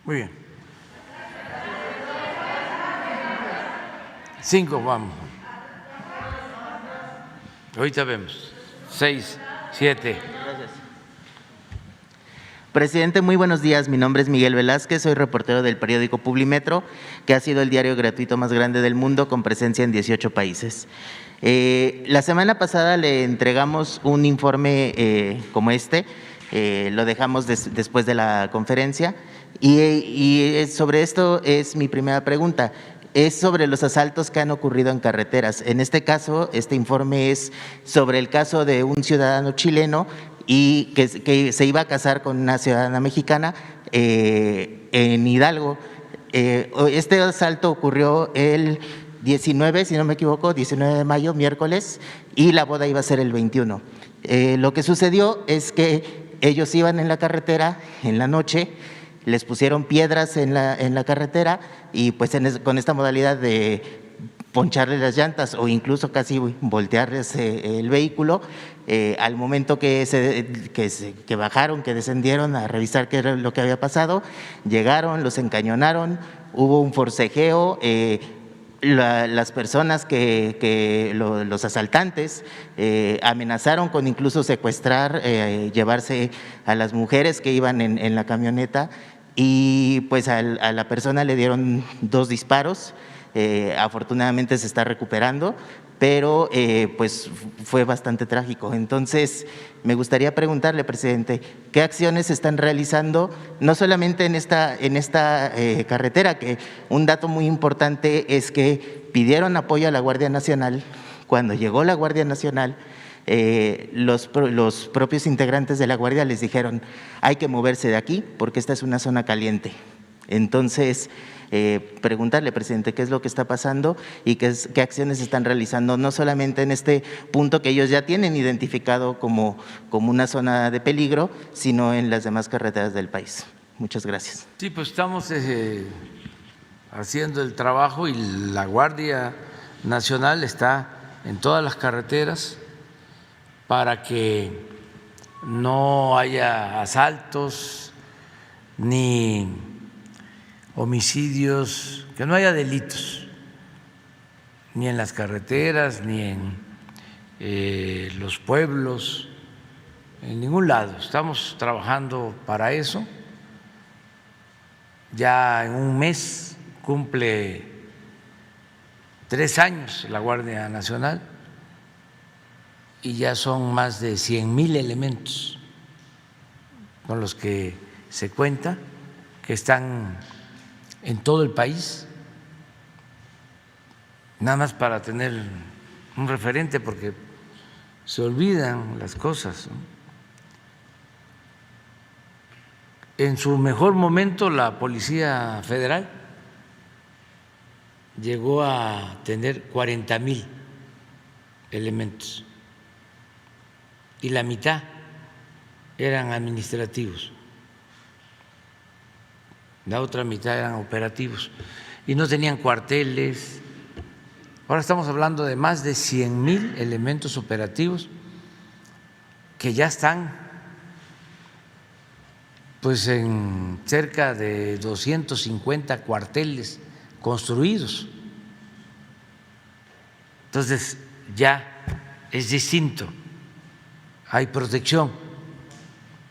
Muy bien. 5, vamos. Ahorita vemos. 6, 7. Gracias. Presidente, muy buenos días. Mi nombre es Miguel Velázquez, soy reportero del periódico Publimetro, que ha sido el diario gratuito más grande del mundo con presencia en 18 países. La semana pasada le entregamos un informe como este, lo dejamos después de la conferencia y sobre esto es mi primera pregunta. Es sobre los asaltos que han ocurrido en carreteras. En este caso, este informe es sobre el caso de un ciudadano chileno y que se iba a casar con una ciudadana mexicana en Hidalgo. Este asalto ocurrió el 19, si no me equivoco, 19 de mayo, miércoles, y la boda iba a ser el 21. Lo que sucedió es que ellos iban en la carretera en la noche, les pusieron piedras en la carretera y pues con esta modalidad de poncharles las llantas o incluso casi voltearles el vehículo, al momento que bajaron, que descendieron a revisar qué era lo que había pasado, llegaron, los encañonaron, hubo un forcejeo. Las personas los asaltantes amenazaron con incluso secuestrar, llevarse a las mujeres que iban en la camioneta y pues a la persona le dieron 2 disparos. Afortunadamente se está recuperando, pero pues fue bastante trágico. Entonces, me gustaría preguntarle, presidente, ¿qué acciones se están realizando, no solamente en esta carretera? Que un dato muy importante es que pidieron apoyo a la Guardia Nacional. Cuando llegó la Guardia Nacional, los propios integrantes de la Guardia les dijeron, hay que moverse de aquí porque esta es una zona caliente. Entonces, preguntarle, presidente, qué es lo que está pasando y qué acciones se están realizando, no solamente en este punto que ellos ya tienen identificado como una zona de peligro, sino en las demás carreteras del país. Muchas gracias. Sí, pues estamos haciendo el trabajo y la Guardia Nacional está en todas las carreteras para que no haya asaltos ni homicidios, que no haya delitos, ni en las carreteras, ni en los pueblos, en ningún lado. Estamos trabajando para eso. Ya en un mes cumple 3 años la Guardia Nacional y ya son más de 100,000 elementos con los que se cuenta, que están en todo el país, nada más para tener un referente porque se olvidan las cosas, ¿no? En su mejor momento la Policía Federal llegó a tener 40,000 elementos y la mitad eran administrativos. La otra mitad eran operativos y no tenían cuarteles. Ahora estamos hablando de más de 100,000 elementos operativos que ya están pues en cerca de 250 cuarteles construidos. Entonces ya es distinto, hay protección,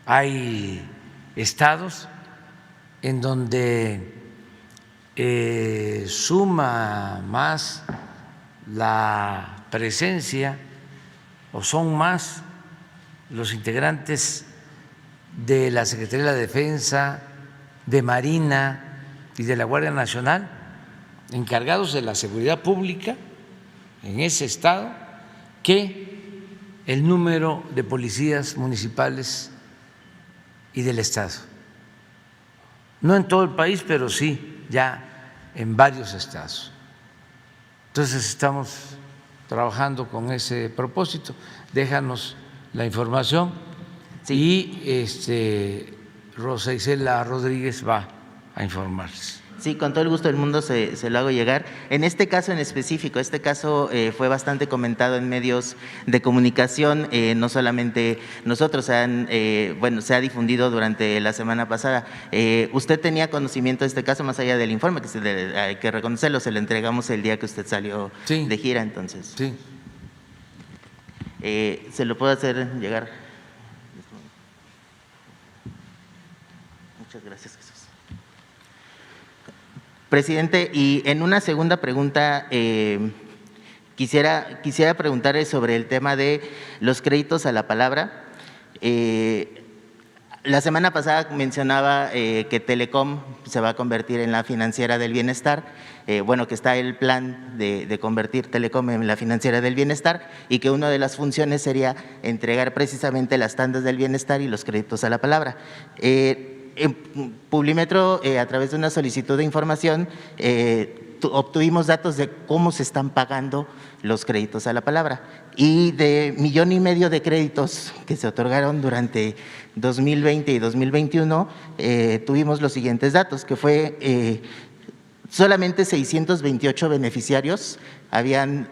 hay estados en donde suma más la presencia o son más los integrantes de la Secretaría de la Defensa, de Marina y de la Guardia Nacional, encargados de la seguridad pública en ese estado, que el número de policías municipales y del estado. No en todo el país, pero sí ya en varios estados. Entonces estamos trabajando con ese propósito. Déjanos la información. Sí. Y Rosa Isela Rodríguez va a informarles. Sí, con todo el gusto del mundo se lo hago llegar. En este caso en específico, este caso fue bastante comentado en medios de comunicación, no solamente nosotros, se ha difundido durante la semana pasada. ¿Usted tenía conocimiento de este caso más allá del informe, que hay que reconocerlo, se lo entregamos el día que usted salió Sí. de gira, entonces? Sí. ¿Se lo puedo hacer llegar? Muchas gracias, Jesús. Presidente, y en una segunda pregunta, quisiera preguntarle sobre el tema de los créditos a la palabra. La semana pasada mencionaba que Telecom se va a convertir en la financiera del bienestar, que está el plan de convertir Telecom en la financiera del bienestar y que una de las funciones sería entregar precisamente las tandas del bienestar y los créditos a la palabra. En Publimetro, a través de una solicitud de información, obtuvimos datos de cómo se están pagando los créditos a la palabra y de 1,5 millones de créditos que se otorgaron durante 2020 y 2021, tuvimos los siguientes datos, que fue solamente 628 beneficiarios habían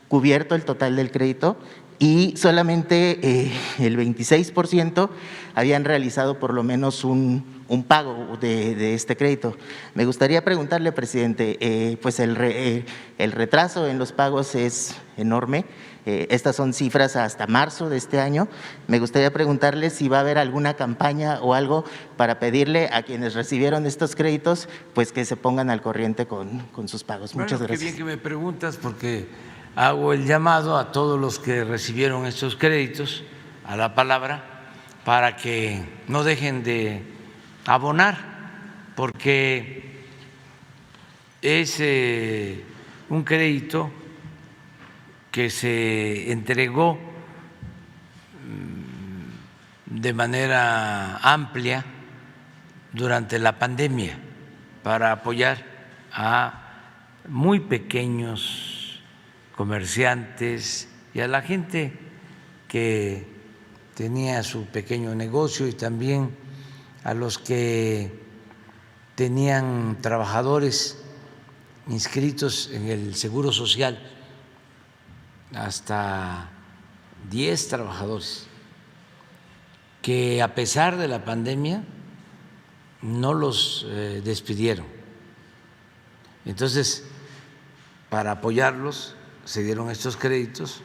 cubierto el total del crédito y solamente el 26% habían realizado por lo menos un pago de este crédito. Me gustaría preguntarle, presidente, pues el retraso en los pagos es enorme. Estas son cifras hasta marzo de este año. Me gustaría preguntarle si va a haber alguna campaña o algo para pedirle a quienes recibieron estos créditos, pues que se pongan al corriente con sus pagos. Muchas gracias. Qué bien que me preguntas, porque hago el llamado a todos los que recibieron estos créditos a la palabra para que no dejen de abonar, porque es un crédito que se entregó de manera amplia durante la pandemia para apoyar a muy pequeños comerciantes y a la gente que tenía su pequeño negocio y también a los que tenían trabajadores inscritos en el Seguro Social, hasta 10 trabajadores, que a pesar de la pandemia no los despidieron. Entonces, para apoyarlos, se dieron estos créditos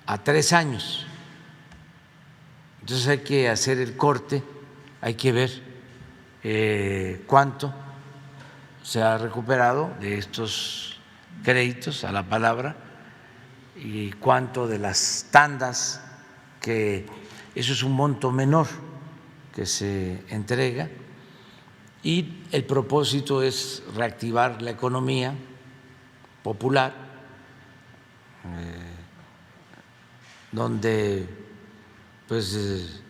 a 3 años. Entonces hay que hacer el corte, hay que ver cuánto se ha recuperado de estos créditos a la palabra y cuánto de las tandas, que eso es un monto menor que se entrega, y el propósito es reactivar la economía popular, donde pues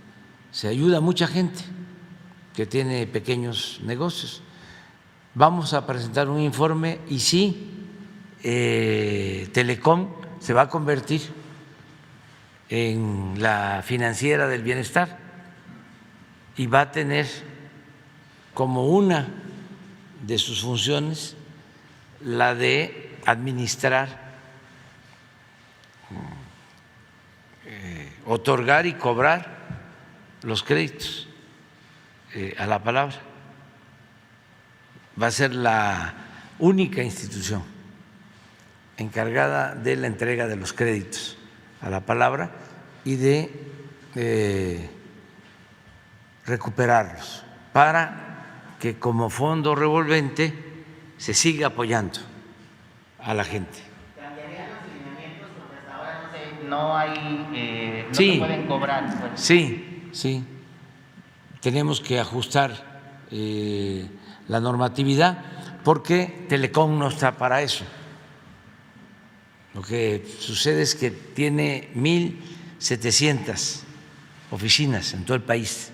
se ayuda a mucha gente que tiene pequeños negocios. Vamos a presentar un informe y sí, Telecom se va a convertir en la financiera del bienestar y va a tener como una de sus funciones la de administrar, otorgar y cobrar los créditos a la palabra. Va a ser la única institución encargada de la entrega de los créditos a la palabra y de recuperarlos para que como fondo revolvente se siga apoyando a la gente. ¿Cambiarían los lineamientos? Porque hasta ahora no hay, no Sí, se pueden cobrar. Pues. Sí, tenemos que ajustar la normatividad porque Telecom no está para eso. Lo que sucede es que tiene 1,700 oficinas en todo el país.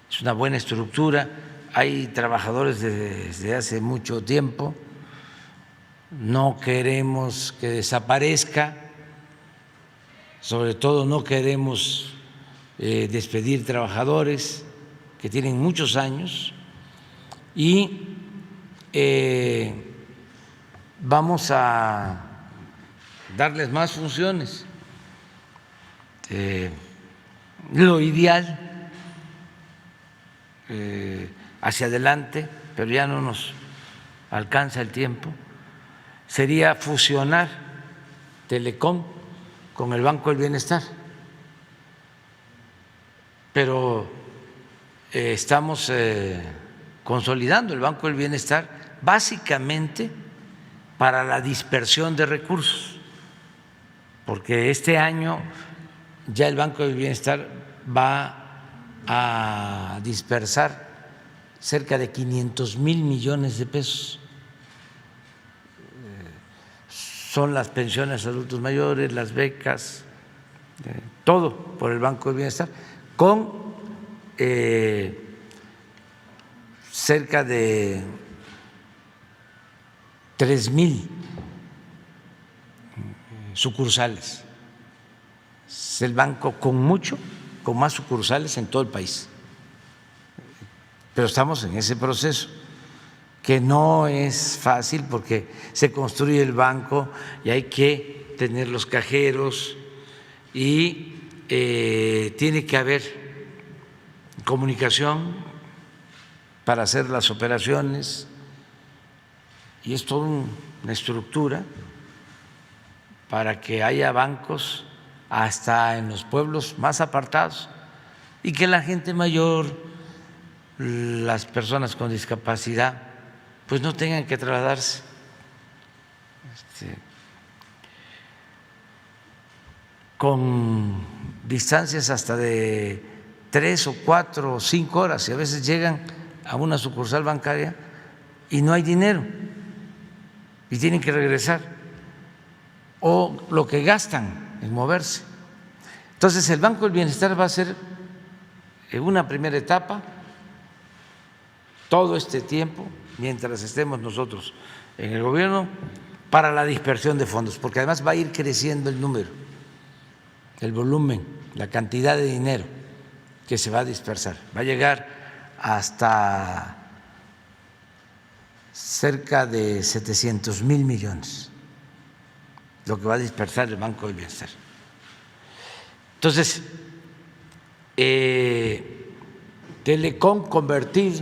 Es una buena estructura, hay trabajadores desde hace mucho tiempo. No queremos que desaparezca, sobre todo no queremos despedir trabajadores que tienen muchos años y vamos a darles más funciones. Lo ideal hacia adelante, pero ya no nos alcanza el tiempo, sería fusionar Telecom con el Banco del Bienestar. Pero estamos consolidando el Banco del Bienestar básicamente para la dispersión de recursos, porque este año ya el Banco del Bienestar va a dispersar cerca de 500,000 millones de pesos. Son las pensiones a adultos mayores, las becas, todo por el Banco del Bienestar, con cerca de 3,000 sucursales. Es el banco con más sucursales en todo el país. Pero estamos en ese proceso, que no es fácil porque se construye el banco y hay que tener los cajeros y tiene que haber comunicación para hacer las operaciones, y es toda una estructura para que haya bancos hasta en los pueblos más apartados y que la gente mayor, las personas con discapacidad, pues no tengan que trasladarse con distancias hasta de 3 o 4 o 5 horas, y a veces llegan a una sucursal bancaria y no hay dinero y tienen que regresar, o lo que gastan en moverse. Entonces el Banco del Bienestar va a ser en una primera etapa todo este tiempo, mientras estemos nosotros en el gobierno, para la dispersión de fondos, porque además va a ir creciendo el número, el volumen, la cantidad de dinero que se va a dispersar. Va a llegar hasta cerca de 700,000 millones, lo que va a dispersar el Banco del Bienestar. Entonces, Telecom convertido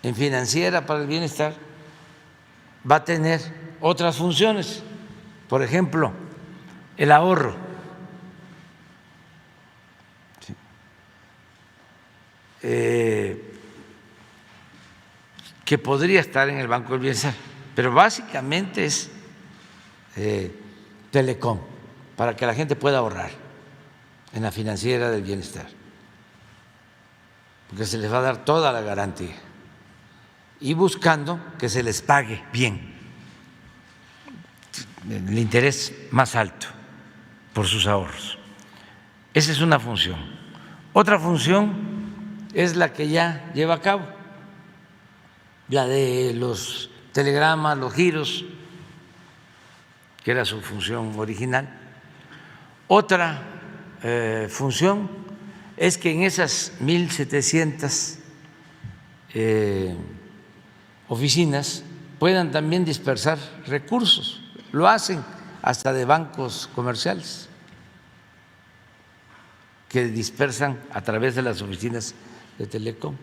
en financiera para el bienestar va a tener otras funciones, por ejemplo, el ahorro. Que podría estar en el Banco del Bienestar, pero básicamente es Telecom, para que la gente pueda ahorrar en la financiera del bienestar, porque se les va a dar toda la garantía y buscando que se les pague bien, el interés más alto por sus ahorros. Esa es una función. Otra función es la que ya lleva a cabo, la de los telegramas, los giros, que era su función original. Otra función es que en esas 1,700 oficinas puedan también dispersar recursos. Lo hacen hasta de bancos comerciales, que dispersan a través de las oficinas de Telecom.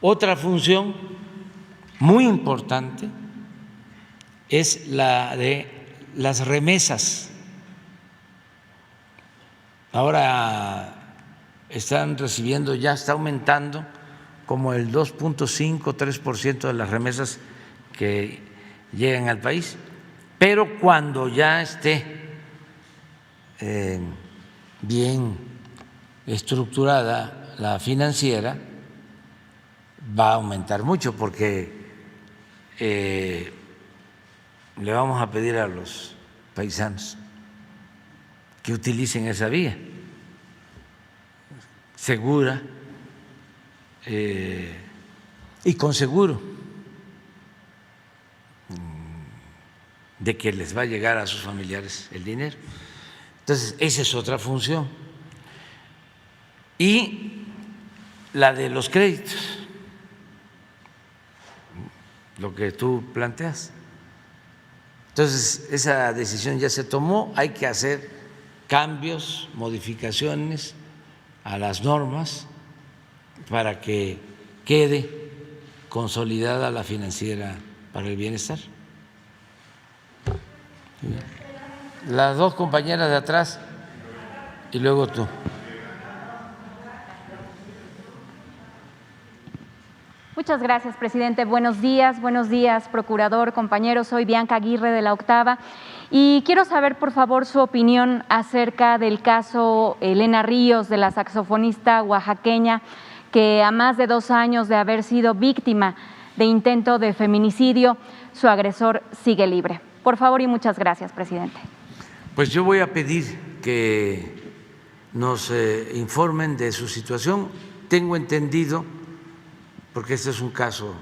Otra función muy importante es la de las remesas. Ahora están recibiendo, ya está aumentando como el 2.5, 3% de las remesas que llegan al país, pero cuando ya esté bien estructurada la financiera, va a aumentar mucho, porque le vamos a pedir a los paisanos que utilicen esa vía segura y con seguro de que les va a llegar a sus familiares el dinero. Entonces, esa es otra función. Y la de los créditos. lo que tú planteas. Entonces, esa decisión ya se tomó, hay que hacer cambios, modificaciones a las normas para que quede consolidada la financiera para el bienestar. Las dos compañeras de atrás y luego tú. Muchas gracias, presidente. Buenos días, procurador, compañeros. Soy Bianca Aguirre de La Octava y quiero saber, por favor, su opinión acerca del caso Elena Ríos, de la saxofonista oaxaqueña, que a más de 2 años de haber sido víctima de intento de feminicidio, su agresor sigue libre. Por favor y muchas gracias, presidente. Pues yo voy a pedir que nos informen de su situación. Tengo entendido, porque este es un caso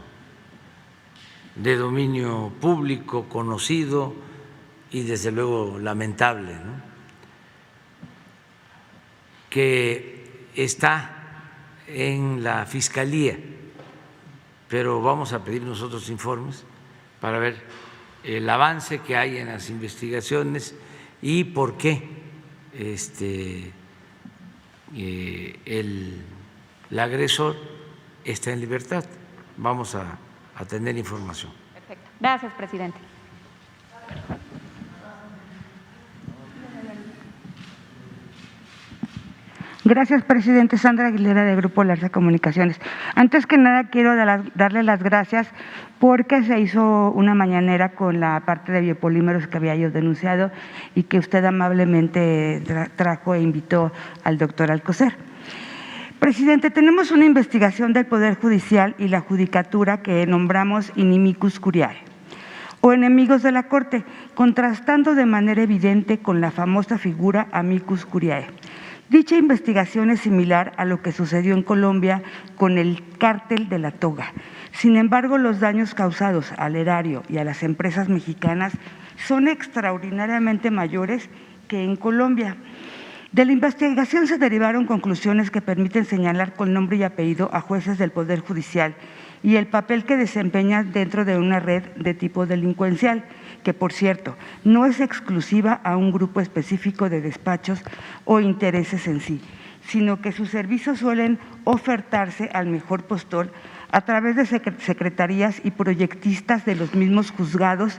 de dominio público, conocido y desde luego lamentable, ¿no?, que está en la Fiscalía, pero vamos a pedir nosotros informes para ver el avance que hay en las investigaciones y por qué el agresor está en libertad. Vamos a tener información. Perfecto. Gracias, presidente. Gracias, presidente. Sandra Aguilera, de Grupo Larsa Comunicaciones. Antes que nada, quiero darle las gracias porque se hizo una mañanera con la parte de biopolímeros que había yo denunciado y que usted amablemente trajo e invitó al doctor Alcocer. Presidente, tenemos una investigación del Poder Judicial y la Judicatura que nombramos inimicus curiae, o enemigos de la Corte, contrastando de manera evidente con la famosa figura amicus curiae. Dicha investigación es similar a lo que sucedió en Colombia con el cártel de la toga. Sin embargo, los daños causados al erario y a las empresas mexicanas son extraordinariamente mayores que en Colombia. De la investigación se derivaron conclusiones que permiten señalar con nombre y apellido a jueces del Poder Judicial y el papel que desempeñan dentro de una red de tipo delincuencial, que por cierto no es exclusiva a un grupo específico de despachos o intereses en sí, sino que sus servicios suelen ofertarse al mejor postor a través de secretarías y proyectistas de los mismos juzgados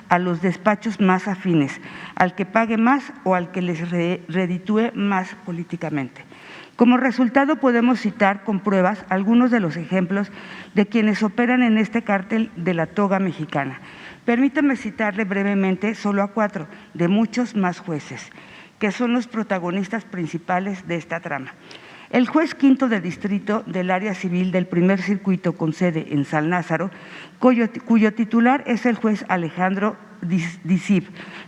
a los despachos más afines, al que pague más o al que les reditúe más políticamente. Como resultado, podemos citar con pruebas algunos de los ejemplos de quienes operan en este cártel de la toga mexicana. Permítame citarle brevemente solo a 4 de muchos más jueces, que son los protagonistas principales de esta trama. El juez quinto de distrito del área civil del primer circuito con sede en San Lázaro, cuyo titular es el juez Alejandro Dicib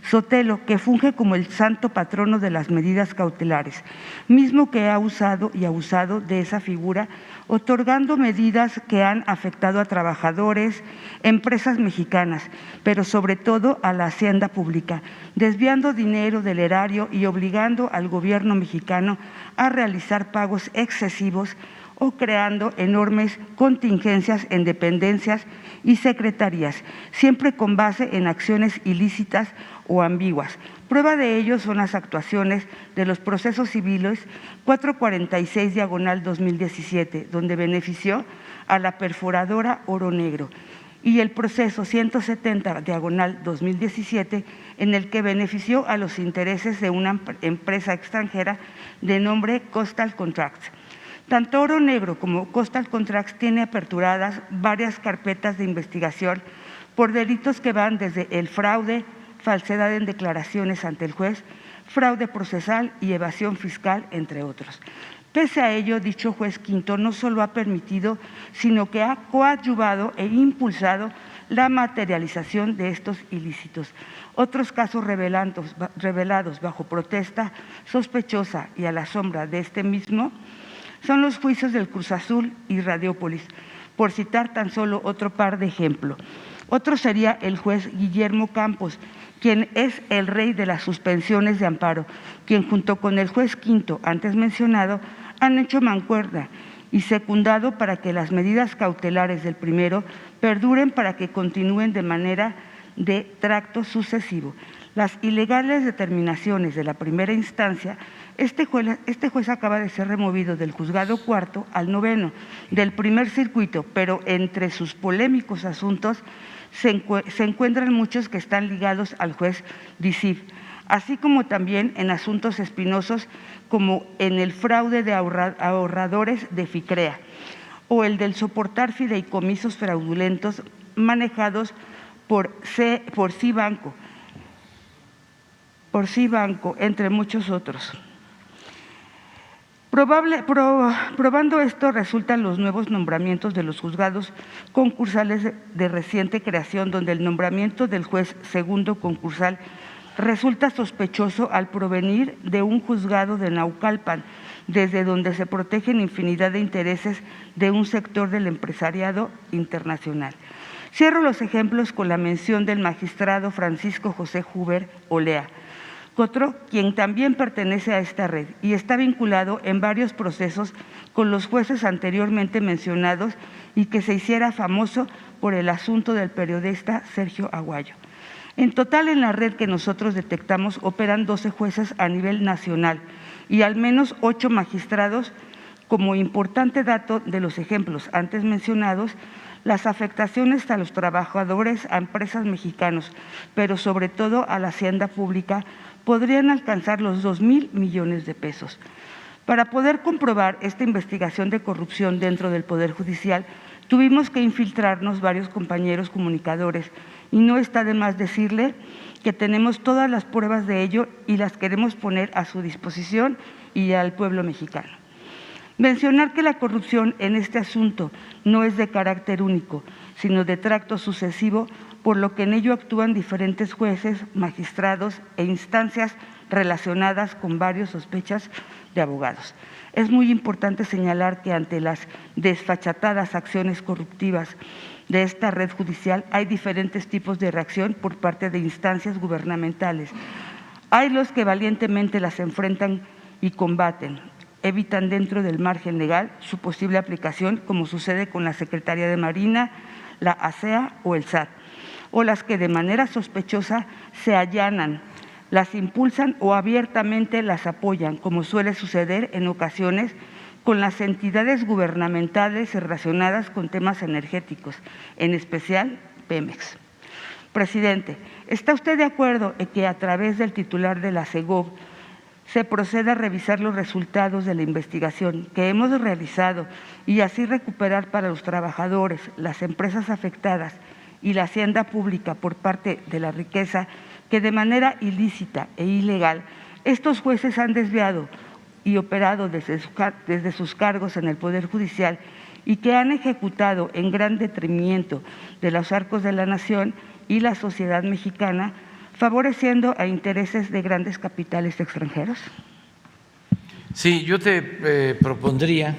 Sotelo, que funge como el santo patrono de las medidas cautelares, mismo que ha usado y abusado de esa figura, otorgando medidas que han afectado a trabajadores, empresas mexicanas, pero sobre todo a la hacienda pública, desviando dinero del erario y obligando al gobierno mexicano a realizar pagos excesivos o creando enormes contingencias en dependencias y secretarías, siempre con base en acciones ilícitas o ambiguas. Prueba de ello son las actuaciones de los procesos civiles 446/2017, donde benefició a la perforadora Oro Negro, y el proceso 170/2017, en el que benefició a los intereses de una empresa extranjera de nombre Coastal Contracts. Tanto Oro Negro como Coastal Contracts tiene aperturadas varias carpetas de investigación por delitos que van desde el fraude, falsedad en declaraciones ante el juez, fraude procesal y evasión fiscal, entre otros. Pese a ello, dicho juez quinto no solo ha permitido, sino que ha coadyuvado e impulsado la materialización de estos ilícitos. Otros casos revelados bajo protesta sospechosa y a la sombra de este mismo son los juicios del Cruz Azul y Radiópolis, por citar tan solo otro par de ejemplos. Otro sería el juez Guillermo Campos, quien es el rey de las suspensiones de amparo, quien junto con el juez quinto antes mencionado han hecho mancuerna y secundado para que las medidas cautelares del primero perduren para que continúen de manera de tracto sucesivo. Las ilegales determinaciones de la primera instancia, este juez acaba de ser removido del juzgado cuarto al noveno del primer circuito, pero entre sus polémicos asuntos se encuentran muchos que están ligados al juez Dicif, así como también en asuntos espinosos como en el fraude de ahorradores de FICREA o el del soportar fideicomisos fraudulentos manejados por Cibanco, entre muchos otros. Probando esto, resultan los nuevos nombramientos de los juzgados concursales de reciente creación, donde el nombramiento del juez segundo concursal resulta sospechoso al provenir de un juzgado de Naucalpan, desde donde se protegen infinidad de intereses de un sector del empresariado internacional. Cierro los ejemplos con la mención del magistrado Francisco José Huber Olea Cotro, quien también pertenece a esta red y está vinculado en varios procesos con los jueces anteriormente mencionados y que se hiciera famoso por el asunto del periodista Sergio Aguayo. En total, en la red que nosotros detectamos operan 12 jueces a nivel nacional y al menos 8 magistrados. Como importante dato de los ejemplos antes mencionados, las afectaciones a los trabajadores, a empresas mexicanos, pero sobre todo a la hacienda pública, podrían alcanzar los 2,000 millones de pesos. Para poder comprobar esta investigación de corrupción dentro del Poder Judicial, tuvimos que infiltrarnos varios compañeros comunicadores y no está de más decirle que tenemos todas las pruebas de ello y las queremos poner a su disposición y al pueblo mexicano. Mencionar que la corrupción en este asunto no es de carácter único, sino de tracto sucesivo, por lo que en ello actúan diferentes jueces, magistrados e instancias relacionadas con varias sospechas de abogados. Es muy importante señalar que ante las desfachatadas acciones corruptivas de esta red judicial hay diferentes tipos de reacción por parte de instancias gubernamentales. Hay los que valientemente las enfrentan y combaten, evitan dentro del margen legal su posible aplicación, como sucede con la Secretaría de Marina, la ASEA o el SAT, o las que de manera sospechosa se allanan, las impulsan o abiertamente las apoyan, como suele suceder en ocasiones con las entidades gubernamentales relacionadas con temas energéticos, en especial Pemex. Presidente, ¿está usted de acuerdo en que a través del titular de la SEGOV se proceda a revisar los resultados de la investigación que hemos realizado y así recuperar para los trabajadores, las empresas afectadas y la hacienda pública por parte de la riqueza que de manera ilícita e ilegal estos jueces han desviado y operado desde sus cargos en el Poder Judicial y que han ejecutado en gran detrimento de los arcos de la nación y la sociedad mexicana, favoreciendo a intereses de grandes capitales extranjeros? Sí, yo te propondría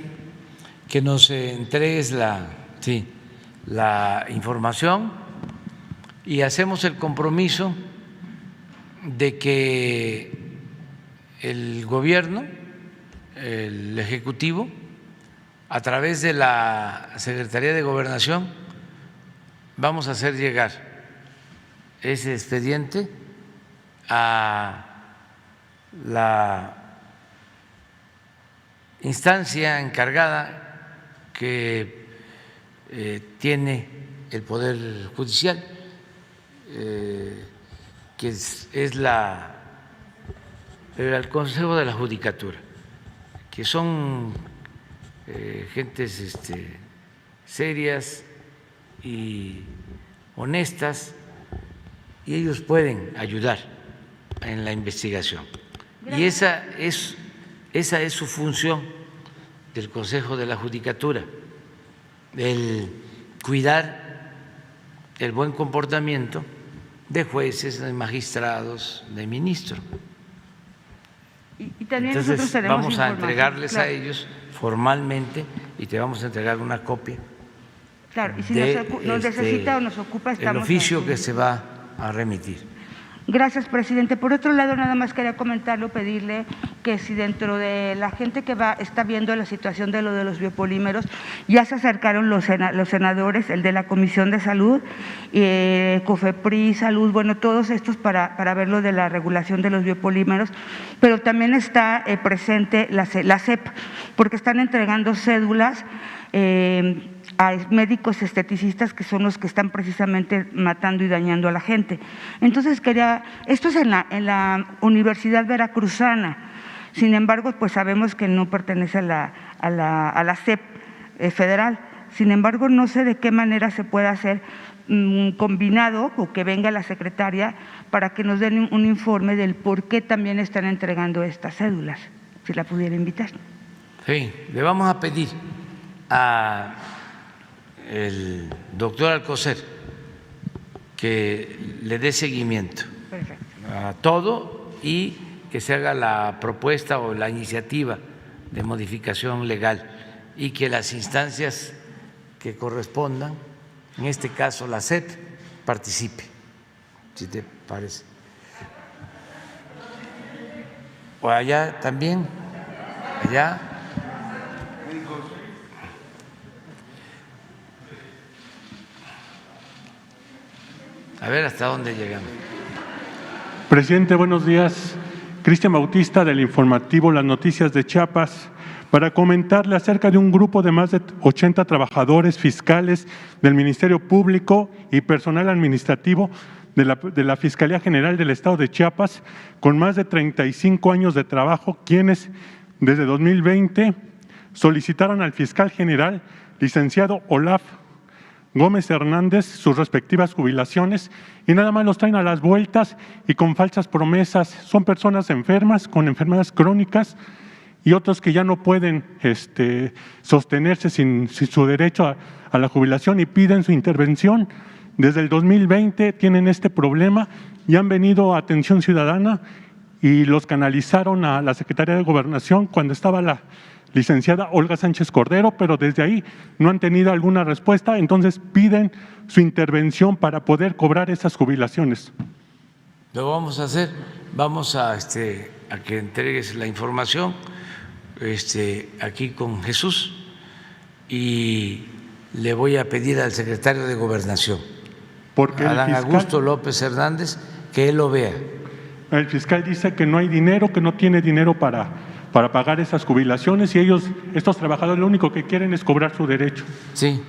que nos entregues la información y hacemos el compromiso de que el gobierno, el Ejecutivo, a través de la Secretaría de Gobernación, vamos a hacer llegar ese expediente a la instancia encargada que tiene el Poder Judicial, que es el Consejo de la Judicatura, que son gentes serias y honestas, y ellos pueden ayudar en la investigación. Y esa es su función del Consejo de la Judicatura, el cuidar el buen comportamiento de jueces, de magistrados, de ministros. Y también entonces nosotros tenemos vamos a información, entregarles claro, a ellos formalmente y te vamos a entregar una copia. Claro, y si de, nos necesita o nos ocupa, estamos… el oficio que se va a remitir. Gracias, presidente. Por otro lado, nada más quería comentarlo, pedirle que si dentro de la gente que está viendo la situación de los biopolímeros, ya se acercaron los senadores, el de la Comisión de Salud, COFEPRIS, Salud, bueno, todos estos para ver lo de la regulación de los biopolímeros, pero también está presente la SEP, porque están entregando cédulas a médicos esteticistas que son los que están precisamente matando y dañando a la gente. Entonces esto es en la Universidad Veracruzana. Sin embargo, pues sabemos que no pertenece a la SEP federal. Sin embargo, no sé de qué manera se puede hacer combinado o que venga la secretaria para que nos den un informe del por qué también están entregando estas cédulas, si la pudiera invitar. Sí, le vamos a pedir a el doctor Alcocer que le dé seguimiento a todo y que se haga la propuesta o la iniciativa de modificación legal y que las instancias que correspondan, en este caso la SEP, participe, si te parece. O allá también, allá. A ver hasta dónde llegamos. Presidente, buenos días. Cristian Bautista del informativo Las Noticias de Chiapas, para comentarle acerca de un grupo de más de 80 trabajadores fiscales del Ministerio Público y personal administrativo de la Fiscalía General del Estado de Chiapas, con más de 35 años de trabajo, quienes desde 2020 solicitaron al fiscal general, licenciado Olaf Gómez Hernández, sus respectivas jubilaciones, y nada más los traen a las vueltas y con falsas promesas. Son personas enfermas, con enfermedades crónicas, y otros que ya no pueden sostenerse sin su derecho a la jubilación y piden su intervención. Desde el 2020 tienen este problema y han venido a Atención Ciudadana y los canalizaron a la Secretaría de Gobernación cuando estaba la licenciada Olga Sánchez Cordero, pero desde ahí no han tenido alguna respuesta, entonces piden su intervención para poder cobrar esas jubilaciones. Lo vamos a hacer, vamos a que entregues la información aquí con Jesús y le voy a pedir al secretario de Gobernación, porque Adán Augusto López Hernández, que él lo vea. El fiscal dice que no hay dinero, que no tiene dinero para pagar esas jubilaciones, y estos trabajadores lo único que quieren es cobrar su derecho. Sí,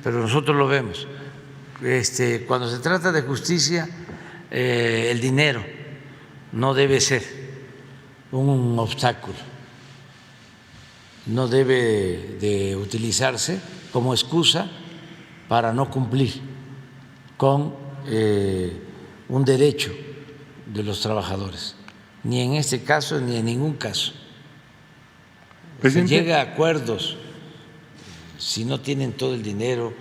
pero nosotros lo vemos. Cuando se trata de justicia, el dinero no debe ser un obstáculo, no debe de utilizarse como excusa para no cumplir con un derecho de los trabajadores, ni en este caso ni en ningún caso. Se llega a acuerdos, si no tienen todo el dinero,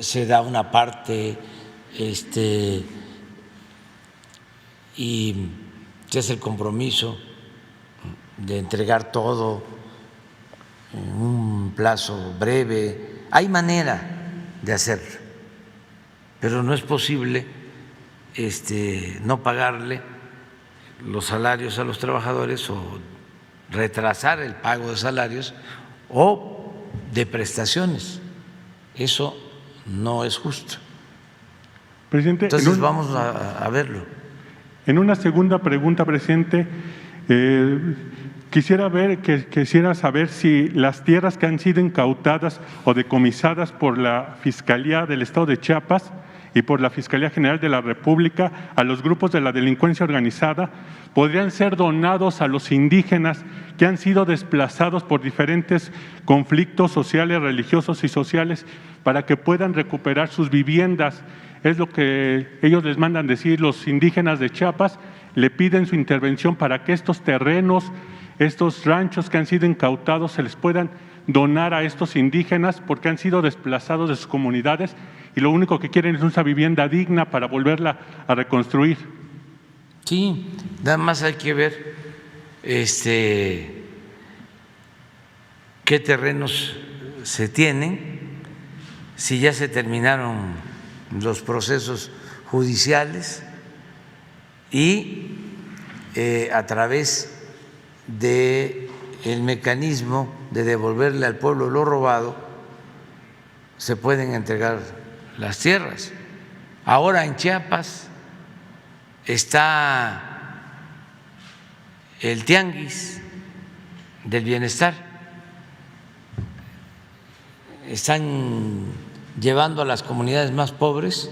se da una parte y se hace el compromiso de entregar todo en un plazo breve. Hay manera de hacerlo, pero no es posible no pagarle los salarios a los trabajadores o retrasar el pago de salarios o de prestaciones. Eso no es justo. Presidente, entonces vamos a verlo. En una segunda pregunta, presidente, quisiera saber si las tierras que han sido incautadas o decomisadas por la Fiscalía del Estado de Chiapas y por la Fiscalía General de la República a los grupos de la delincuencia organizada podrían ser donados a los indígenas que han sido desplazados por diferentes conflictos sociales, religiosos y sociales, para que puedan recuperar sus viviendas. Es lo que ellos les mandan decir. Los indígenas de Chiapas le piden su intervención para que estos terrenos, estos ranchos que han sido incautados, se les puedan donar a estos indígenas, porque han sido desplazados de sus comunidades y lo único que quieren es una vivienda digna para volverla a reconstruir. Sí, nada más hay que ver qué terrenos se tienen, si ya se terminaron los procesos judiciales y a través del mecanismo de devolverle al pueblo lo robado, se pueden entregar las tierras. Ahora en Chiapas está el Tianguis del Bienestar. Están llevando a las comunidades más pobres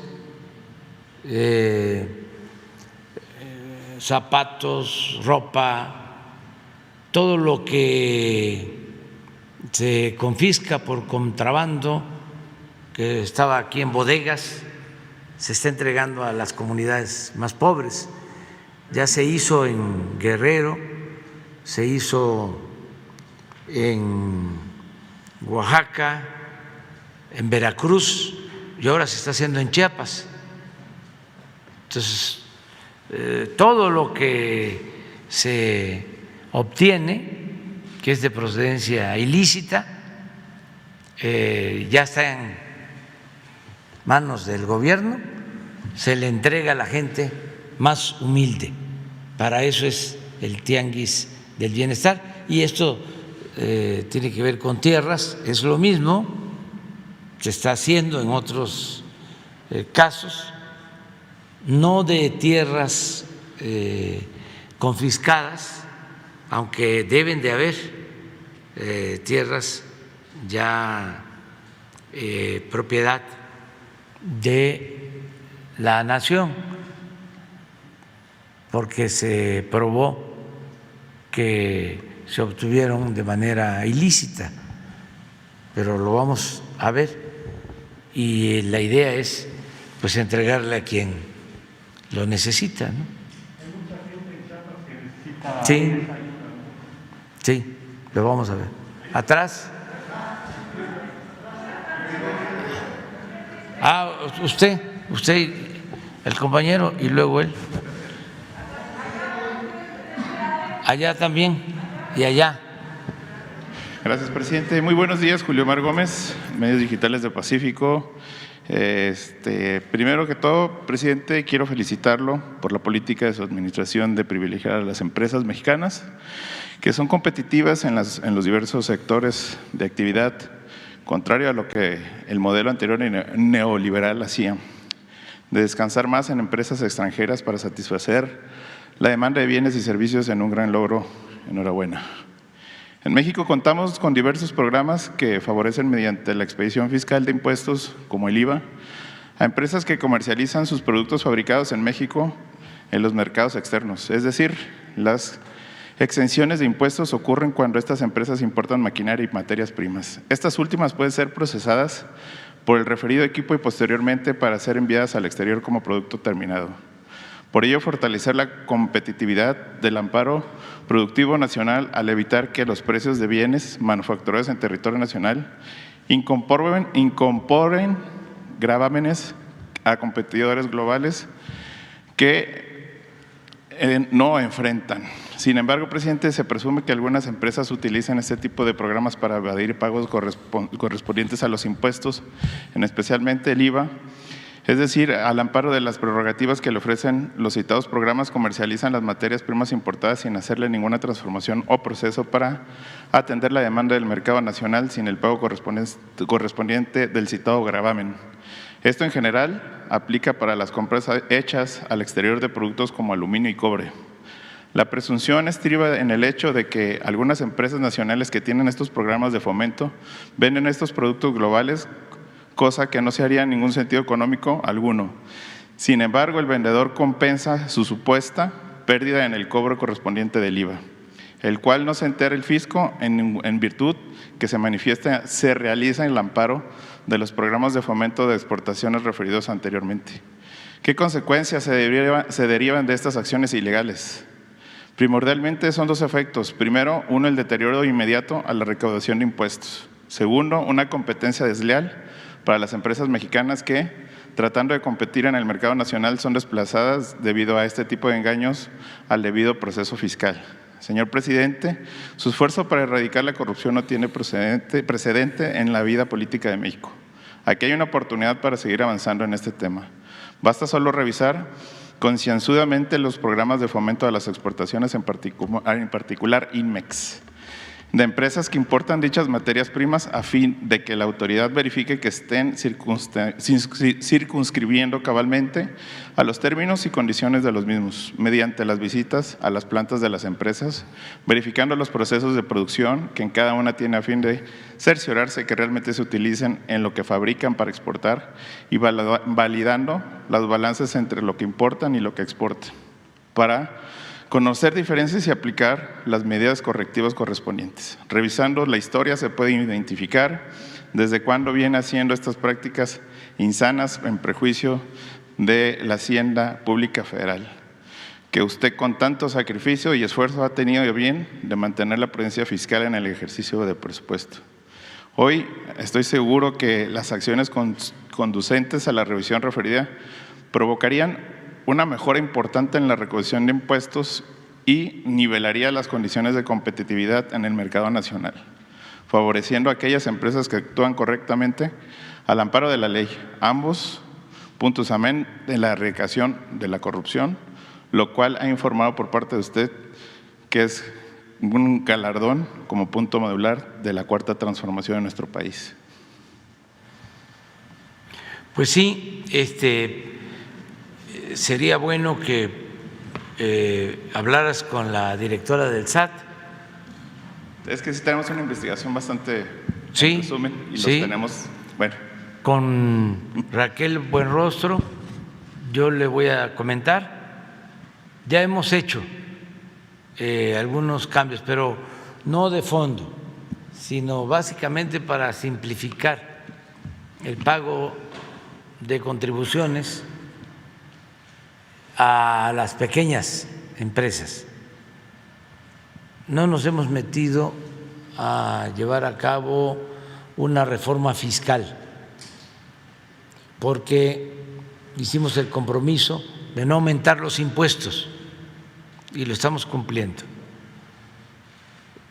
zapatos, ropa, todo lo que se confisca por contrabando, que estaba aquí en bodegas, se está entregando a las comunidades más pobres. Ya se hizo en Guerrero, se hizo en Oaxaca, en Veracruz y ahora se está haciendo en Chiapas. Entonces, todo lo que se obtiene, que es de procedencia ilícita, ya está en manos del gobierno, se le entrega a la gente más humilde. Para eso es el Tianguis del Bienestar. Y esto tiene que ver con tierras, es lo mismo, se está haciendo en otros casos, no de tierras confiscadas, aunque deben de haber tierras ya propiedad de la nación, porque se probó que se obtuvieron de manera ilícita, pero lo vamos a ver y la idea es pues entregarle a quien lo necesita, ¿no? Sí, sí, lo vamos a ver. Atrás. Usted, el compañero y luego él. Allá también y allá. Gracias, presidente. Muy buenos días, Julio Mar Gómez, Medios Digitales de Pacífico. Primero que todo, presidente, quiero felicitarlo por la política de su administración de privilegiar a las empresas mexicanas que son competitivas en los diversos sectores de actividad, contrario a lo que el modelo anterior neoliberal hacía, de descansar más en empresas extranjeras para satisfacer la demanda de bienes y servicios en un gran logro. Enhorabuena. En México contamos con diversos programas que favorecen mediante la expedición fiscal de impuestos, como el IVA, a empresas que comercializan sus productos fabricados en México en los mercados externos. Es decir, las exenciones de impuestos ocurren cuando estas empresas importan maquinaria y materias primas. Estas últimas pueden ser procesadas por el referido equipo y posteriormente para ser enviadas al exterior como producto terminado. Por ello, fortalecer la competitividad del amparo productivo nacional al evitar que los precios de bienes manufacturados en territorio nacional incorporen gravámenes a competidores globales que no enfrentan. Sin embargo, presidente, se presume que algunas empresas utilizan este tipo de programas para evadir pagos correspondientes a los impuestos, especialmente el IVA. Es decir, al amparo de las prerrogativas que le ofrecen los citados programas, comercializan las materias primas importadas sin hacerle ninguna transformación o proceso para atender la demanda del mercado nacional sin el pago correspondiente del citado gravamen. Esto en general aplica para las compras hechas al exterior de productos como aluminio y cobre. La presunción estriba en el hecho de que algunas empresas nacionales que tienen estos programas de fomento venden estos productos globales, cosa que no se haría en ningún sentido económico alguno. Sin embargo, el vendedor compensa su supuesta pérdida en el cobro correspondiente del IVA, el cual no se entera el fisco en virtud que se manifiesta, se realiza en el amparo de los programas de fomento de exportaciones referidos anteriormente. ¿Qué consecuencias se derivan de estas acciones ilegales? Primordialmente son dos efectos. Primero, uno, el deterioro inmediato a la recaudación de impuestos. Segundo, una competencia desleal para las empresas mexicanas que, tratando de competir en el mercado nacional, son desplazadas debido a este tipo de engaños al debido proceso fiscal. Señor presidente, su esfuerzo para erradicar la corrupción no tiene precedente en la vida política de México. Aquí hay una oportunidad para seguir avanzando en este tema. Basta solo revisar concienzudamente los programas de fomento de las exportaciones, en particular INMEX, de empresas que importan dichas materias primas a fin de que la autoridad verifique que estén circunscribiendo cabalmente a los términos y condiciones de los mismos, mediante las visitas a las plantas de las empresas, verificando los procesos de producción que en cada una tiene a fin de cerciorarse que realmente se utilicen en lo que fabrican para exportar y validando las balances entre lo que importan y lo que exportan, para conocer diferencias y aplicar las medidas correctivas correspondientes. Revisando la historia se puede identificar desde cuándo viene haciendo estas prácticas insanas en prejuicio de la Hacienda Pública Federal, que usted con tanto sacrificio y esfuerzo ha tenido bien de mantener la prudencia fiscal en el ejercicio del presupuesto. Hoy estoy seguro que las acciones conducentes a la revisión referida provocarían una mejora importante en la recaudación de impuestos y nivelaría las condiciones de competitividad en el mercado nacional, favoreciendo a aquellas empresas que actúan correctamente al amparo de la ley. Ambos puntos, amén de la erradicación de la corrupción, lo cual ha informado por parte de usted que es un galardón como punto medular de la cuarta transformación de nuestro país. Pues sí, sería bueno que hablaras con la directora del SAT. Es que sí tenemos una investigación bastante sí, resumen y sí. los tenemos, bueno. Con Raquel Buenrostro yo le voy a comentar. Ya hemos hecho algunos cambios, pero no de fondo, sino básicamente para simplificar el pago de contribuciones a las pequeñas empresas. No nos hemos metido a llevar a cabo una reforma fiscal porque hicimos el compromiso de no aumentar los impuestos y lo estamos cumpliendo.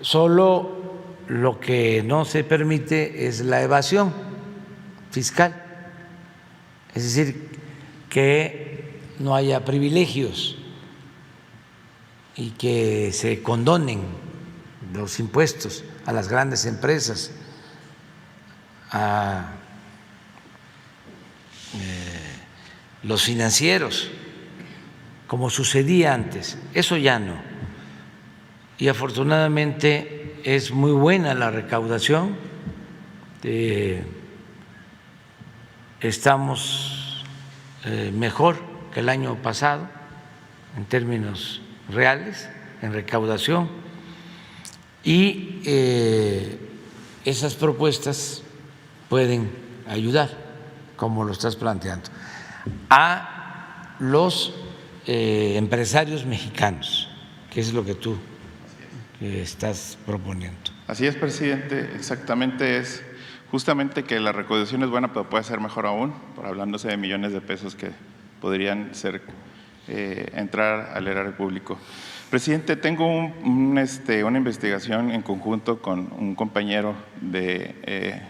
Solo lo que no se permite es la evasión fiscal, es decir, que no haya privilegios y que se condonen los impuestos a las grandes empresas, a los financieros, como sucedía antes. Eso ya no. Y afortunadamente es muy buena la recaudación. Estamos mejor que el año pasado en términos reales, en recaudación, y esas propuestas pueden ayudar, como lo estás planteando, a los empresarios mexicanos, que es lo que tú estás proponiendo. Así es, presidente, exactamente es justamente que la recaudación es buena, pero puede ser mejor aún, por hablándose de millones de pesos que podrían ser entrar al erario público. Presidente, tengo una investigación en conjunto con un compañero de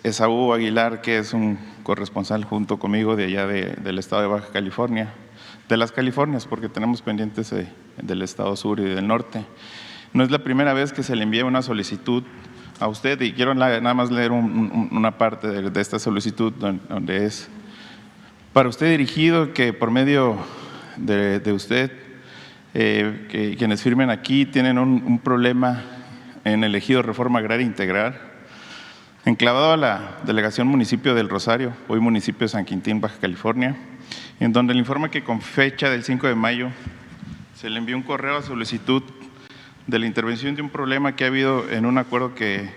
Esaú Aguilar, que es un corresponsal junto conmigo de allá del estado de Baja California, de las Californias, porque tenemos pendientes del estado sur y del norte. No es la primera vez que se le envía una solicitud a usted y quiero nada más leer una parte de esta solicitud donde es para usted dirigido, que por medio de usted, que quienes firmen aquí tienen un problema en el ejido Reforma Agraria Integral, enclavado a la delegación municipio del Rosario, hoy municipio de San Quintín, Baja California, en donde le informa que con fecha del 5 de mayo se le envió un correo a solicitud de la intervención de un problema que ha habido en un acuerdo que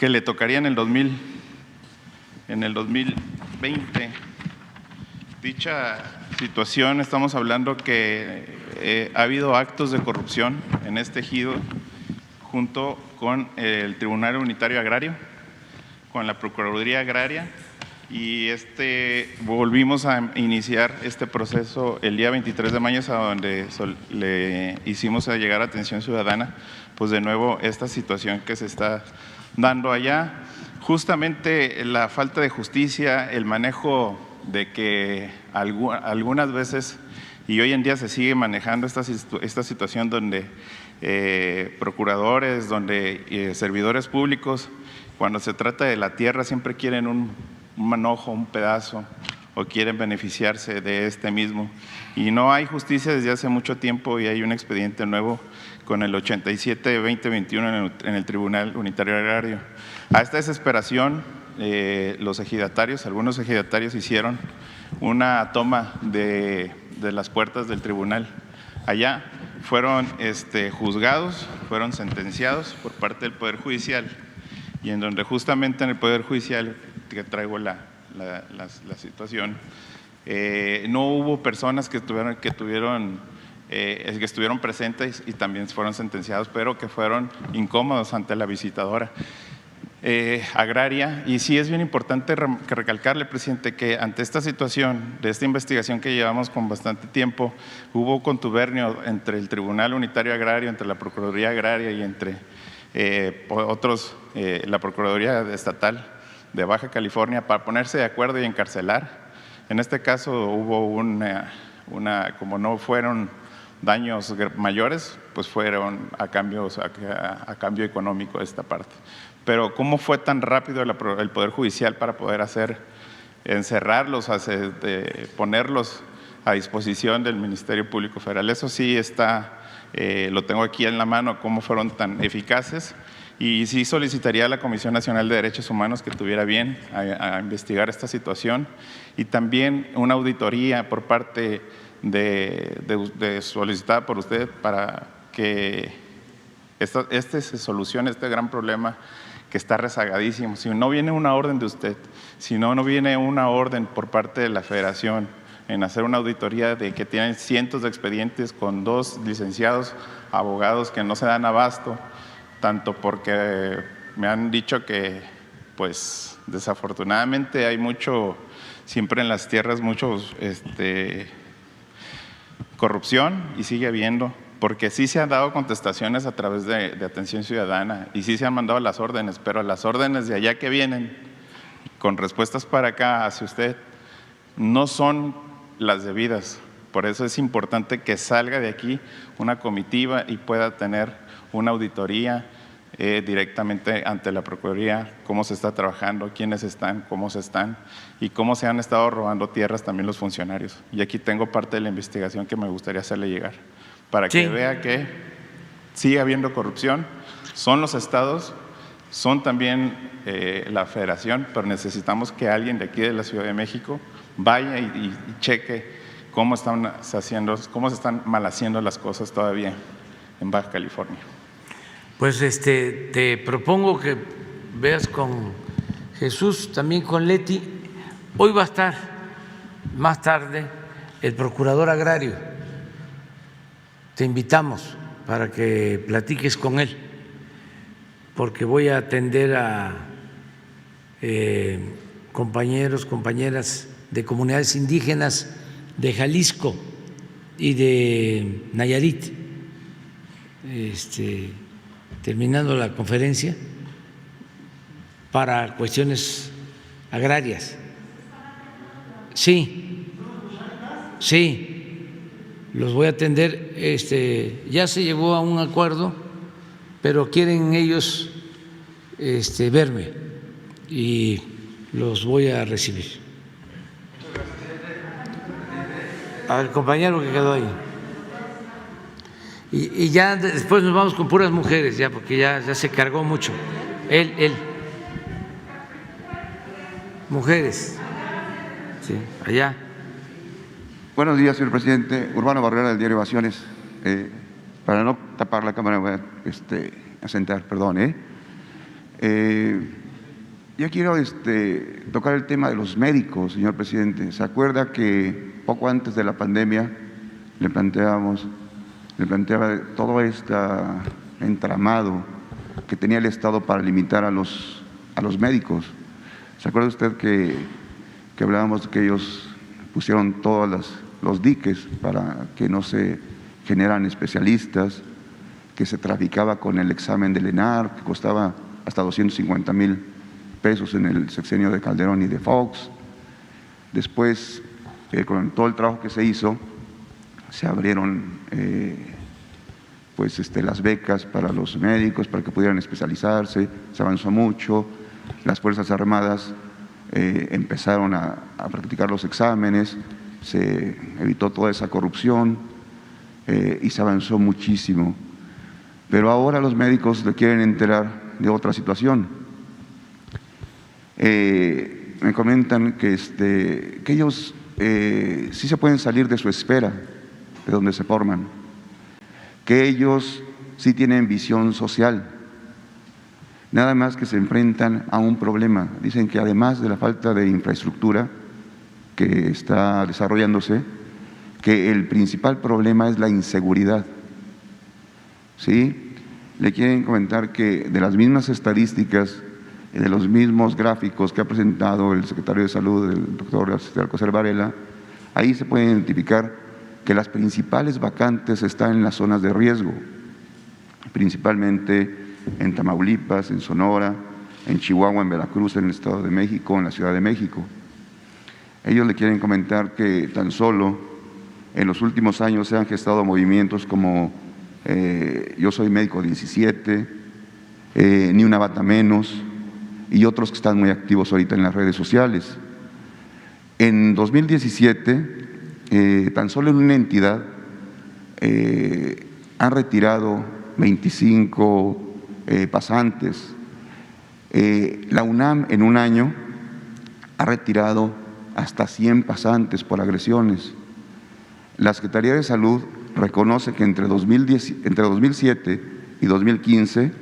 le tocaría en el 2020. Dicha situación, estamos hablando que ha habido actos de corrupción en este ejido junto con el Tribunal Unitario Agrario, con la Procuraduría Agraria, y volvimos a iniciar este proceso el día 23 de mayo, a donde le hicimos a llegar atención ciudadana, pues de nuevo esta situación que se está dando allá, justamente la falta de justicia, el manejo de que algunas veces, y hoy en día se sigue manejando esta situación donde procuradores, donde servidores públicos, cuando se trata de la tierra siempre quieren un manojo, un pedazo, o quieren beneficiarse de este mismo. Y no hay justicia desde hace mucho tiempo y hay un expediente nuevo con el 87-2021 en el Tribunal Unitario Agrario. A esta desesperación, los ejidatarios, algunos ejidatarios hicieron una toma de las puertas del tribunal. Allá fueron juzgados, fueron sentenciados por parte del Poder Judicial, y en donde justamente en el Poder Judicial, que traigo la situación, no hubo personas que estuvieron presentes y también fueron sentenciados, pero que fueron incómodos ante la visitadora agraria. Y sí es bien importante recalcarle, presidente, que ante esta situación de esta investigación que llevamos con bastante tiempo, hubo contubernio entre el Tribunal Unitario Agrario, entre la Procuraduría Agraria y entre la Procuraduría Estatal de Baja California para ponerse de acuerdo y encarcelar. En este caso hubo como no fueron daños mayores, pues fueron a cambio económico de esta parte. Pero ¿cómo fue tan rápido el Poder Judicial para poder encerrarlos, ponerlos a disposición del Ministerio Público Federal? Eso sí lo tengo aquí en la mano, cómo fueron tan eficaces. Y sí solicitaría a la Comisión Nacional de Derechos Humanos que tuviera bien a investigar esta situación, y también una auditoría por parte solicitada por usted para que se solucione este gran problema que está rezagadísimo. Si no viene una orden de usted, si no viene una orden por parte de la Federación en hacer una auditoría de que tienen cientos de expedientes con 2 licenciados abogados que no se dan abasto, tanto porque me han dicho que, pues, desafortunadamente hay siempre en las tierras, corrupción, y sigue habiendo, porque sí se han dado contestaciones a través de atención ciudadana y sí se han mandado las órdenes, pero las órdenes de allá que vienen, con respuestas para acá hacia usted, no son las debidas. Por eso es importante que salga de aquí una comitiva y pueda tener una auditoría directamente ante la Procuraduría, cómo se está trabajando, quiénes están, cómo se están y cómo se han estado robando tierras también los funcionarios. Y aquí tengo parte de la investigación que me gustaría hacerle llegar, para que vea que sigue habiendo corrupción. Son los estados, son también la Federación, pero necesitamos que alguien de aquí de la Ciudad de México vaya y cheque cómo se están mal haciendo las cosas todavía en Baja California. Pues te propongo que veas con Jesús, también con Leti. Hoy va a estar más tarde el procurador agrario. Te invitamos para que platiques con él, porque voy a atender a compañeros, compañeras de comunidades indígenas de Jalisco y de Nayarit, terminando la conferencia, para cuestiones agrarias. Sí, los voy a atender. Ya se llegó a un acuerdo, pero quieren ellos verme y los voy a recibir. Al compañero que quedó ahí. Y ya después nos vamos con puras mujeres, ya, porque ya se cargó mucho. Él. Mujeres. Sí, allá. Buenos días, señor presidente. Urbano Barrera, del diario Ovaciones. Para no tapar la cámara, voy a sentar, perdón. Yo quiero tocar el tema de los médicos, señor presidente. ¿Se acuerda que poco antes de la pandemia le planteaba todo este entramado que tenía el Estado para limitar a los médicos? ¿Se acuerda usted que hablábamos de que ellos pusieron todos los diques para que no se generan especialistas, que se traficaba con el examen del ENAR, que costaba hasta 250,000 pesos en el sexenio de Calderón y de Fox? Después, con todo el trabajo que se hizo, se abrieron las becas para los médicos, para que pudieran especializarse, se avanzó mucho, las Fuerzas Armadas empezaron a practicar los exámenes, se evitó toda esa corrupción y se avanzó muchísimo. Pero ahora los médicos le quieren enterar de otra situación. Me comentan que ellos sí se pueden salir de su esfera, de donde se forman, que ellos sí tienen visión social, nada más que se enfrentan a un problema. Dicen que además de la falta de infraestructura que está desarrollándose, que el principal problema es la inseguridad. ¿Sí? Le quieren comentar que de las mismas estadísticas, de los mismos gráficos que ha presentado el secretario de Salud, el doctor Alcocer Varela, ahí se puede identificar que las principales vacantes están en las zonas de riesgo, principalmente en Tamaulipas, en Sonora, en Chihuahua, en Veracruz, en el Estado de México, en la Ciudad de México. Ellos le quieren comentar que tan solo en los últimos años se han gestado movimientos como Yo Soy Médico 17, Ni Una Bata Menos, y otros que están muy activos ahorita en las redes sociales. En 2017, tan solo en una entidad han retirado 25 pasantes. La UNAM en un año ha retirado hasta 100 pasantes por agresiones. La Secretaría de Salud reconoce que entre 2007 y 2015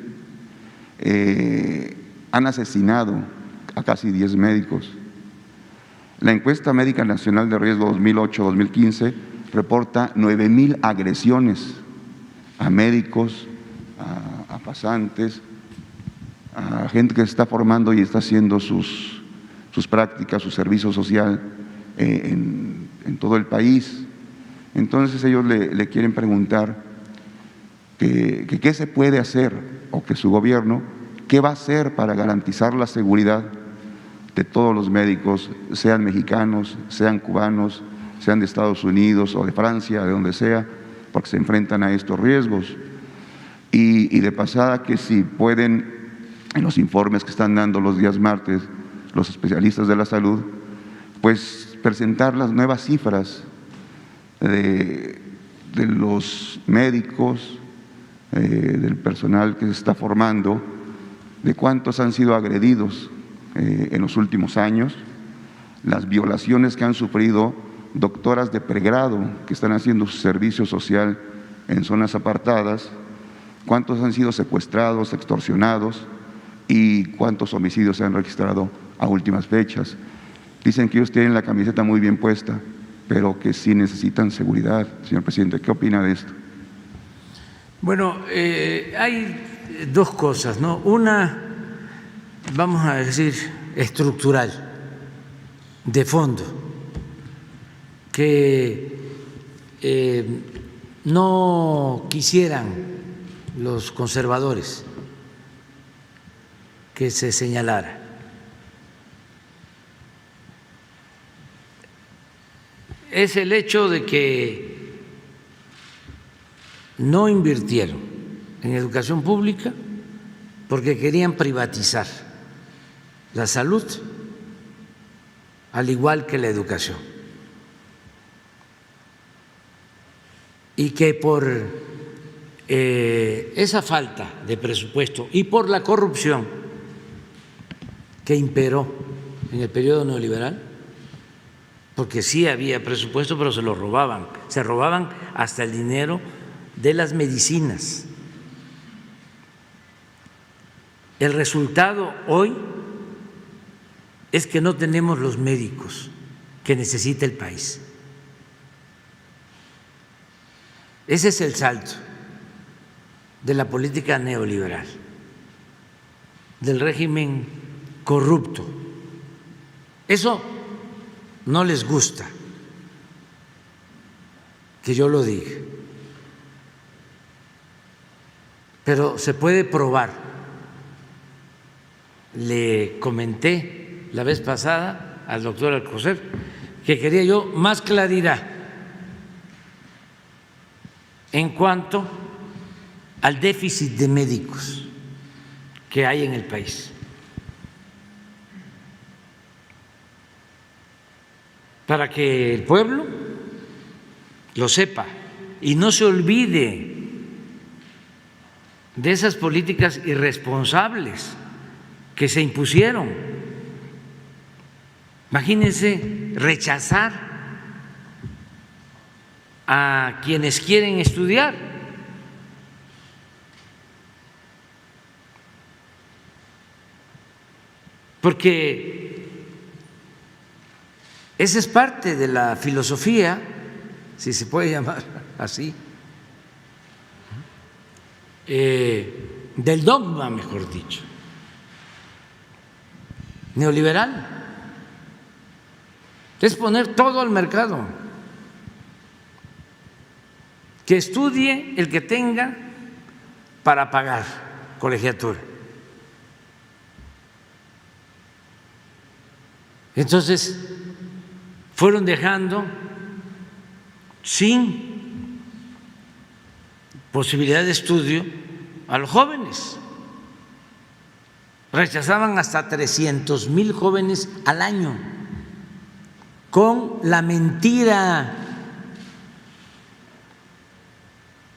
han asesinado a casi 10 médicos. La encuesta médica nacional de riesgo 2008-2015 reporta 9,000 agresiones a médicos, a pasantes, a gente que se está formando y está haciendo sus prácticas, su servicio social en todo el país. Entonces ellos le quieren preguntar qué se puede hacer, o que su gobierno, qué va a hacer para garantizar la seguridad de todos los médicos, sean mexicanos, sean cubanos, sean de Estados Unidos o de Francia, de donde sea, porque se enfrentan a estos riesgos. Y de pasada, que si pueden, en los informes que están dando los días martes los especialistas de la salud, pues presentar las nuevas cifras de los médicos, del personal que se está formando, de cuántos han sido agredidos en los últimos años, las violaciones que han sufrido doctoras de pregrado que están haciendo su servicio social en zonas apartadas, cuántos han sido secuestrados, extorsionados y cuántos homicidios se han registrado a últimas fechas. Dicen que ellos tienen la camiseta muy bien puesta, pero que sí necesitan seguridad. Señor presidente, ¿qué opina de esto? Bueno, hay dos cosas, ¿no? Una, vamos a decir, estructural, de fondo, que no quisieran los conservadores que se señalara. Es el hecho de que no invirtieron en educación pública porque querían privatizar la salud, al igual que la educación. Y que por esa falta de presupuesto y por la corrupción que imperó en el periodo neoliberal, porque sí había presupuesto, pero se lo robaban, se robaban hasta el dinero de las medicinas. El resultado hoy es que no tenemos los médicos que necesita el país. Ese es el salto de la política neoliberal, del régimen corrupto. Eso no les gusta que yo lo diga, pero se puede probar. Le comenté la vez pasada al doctor Alcocer que quería yo más claridad en cuanto al déficit de médicos que hay en el país. Para que el pueblo lo sepa y no se olvide de esas políticas irresponsables que se impusieron. Imagínense rechazar a quienes quieren estudiar. Porque esa es parte de la filosofía, si se puede llamar así, del dogma, mejor dicho, neoliberal. Es poner todo al mercado. Que estudie el que tenga para pagar colegiatura. Entonces, fueron dejando sin posibilidad de estudio a los jóvenes. Rechazaban hasta 300,000 jóvenes al año con la mentira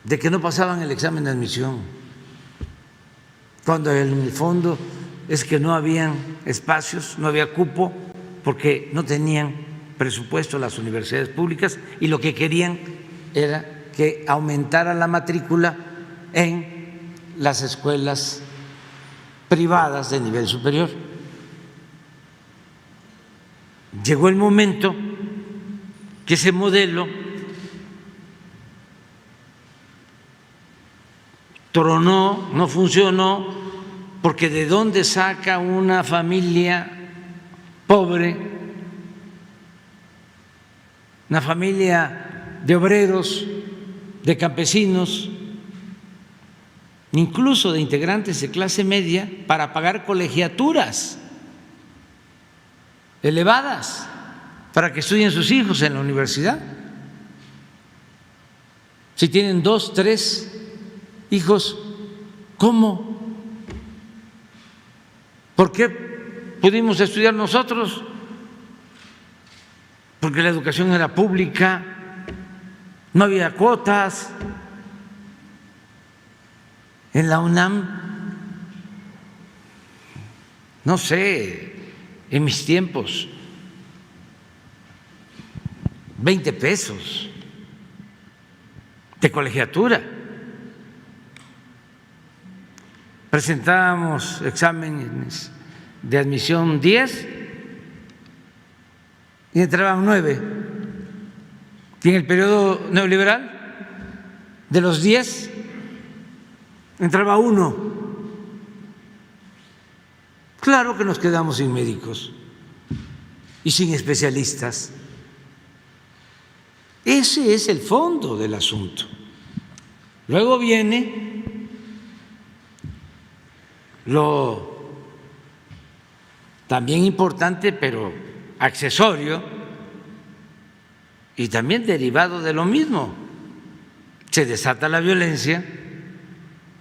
de que no pasaban el examen de admisión, cuando en el fondo es que no habían espacios, no había cupo, porque no tenían presupuesto las universidades públicas y lo que querían era que aumentara la matrícula en las escuelas privadas de nivel superior. Llegó el momento que ese modelo tronó, no funcionó, porque ¿de dónde saca una familia pobre, una familia de obreros, de campesinos, incluso de integrantes de clase media, para pagar colegiaturas elevadas para que estudien sus hijos en la universidad? Si tienen 2, 3 hijos, ¿cómo? ¿Por qué pudimos estudiar nosotros? Porque la educación era pública, no había cuotas. En la UNAM, no sé, en mis tiempos, 20 pesos de colegiatura. Presentábamos exámenes de admisión 10 y entraban 9. Y en el periodo neoliberal, de los 10, entraba 1. Claro que nos quedamos sin médicos y sin especialistas. Ese es el fondo del asunto. Luego viene lo también importante, pero accesorio y también derivado de lo mismo. Se desata la violencia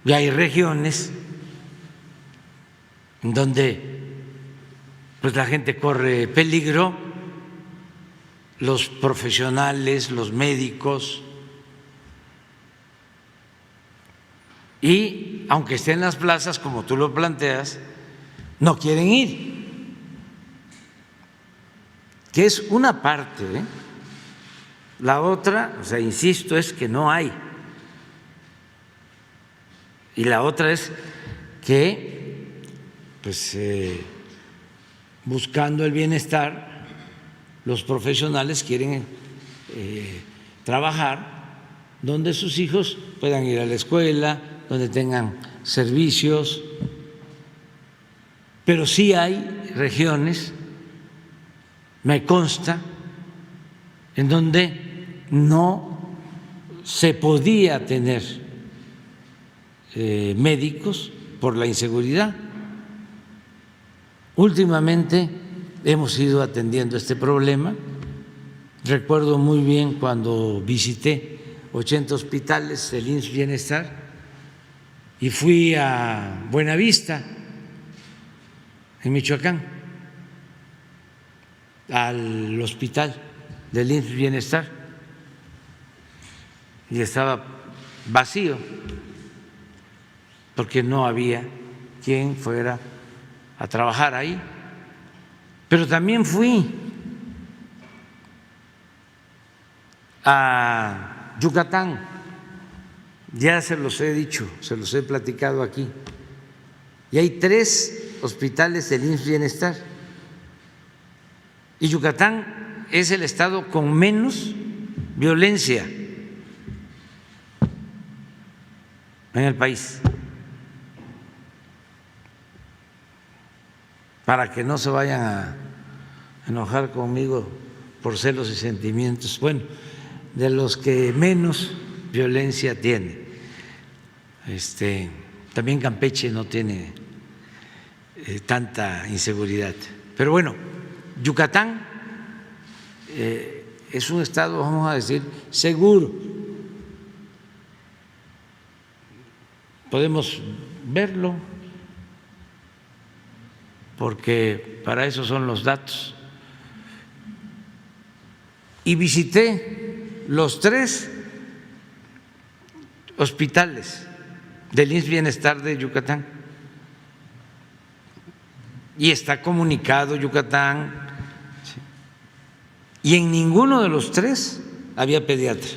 y hay regiones en donde pues la gente corre peligro, los profesionales, los médicos, y aunque estén en las plazas, como tú lo planteas, no quieren ir, que es una parte, ¿eh? La otra, o sea, insisto, es que no hay. Y la otra es que, pues, buscando el bienestar, los profesionales quieren trabajar donde sus hijos puedan ir a la escuela, donde tengan servicios, pero sí hay regiones, me consta, en donde no se podía tener médicos por la inseguridad. Últimamente hemos ido atendiendo este problema Recuerdo muy bien cuando visité 80 hospitales del IMSS Bienestar y fui a Buenavista, en Michoacán, al hospital del IMSS Bienestar, y estaba vacío porque no había quien fuera a trabajar ahí. Pero también fui a Yucatán, ya se los he dicho, se los he platicado aquí, y hay 3 hospitales del IMSS Bienestar, y Yucatán es el estado con menos violencia en el país, para que no se vayan a enojar conmigo por celos y sentimientos. Bueno, de los que menos violencia tiene. También Campeche no tiene tanta inseguridad. Pero bueno, Yucatán es un estado, vamos a decir, seguro. Podemos verlo, porque para eso son los datos. Y visité los 3 hospitales del IMSS Bienestar de Yucatán, y está comunicado Yucatán, y en ninguno de los 3 había pediatra.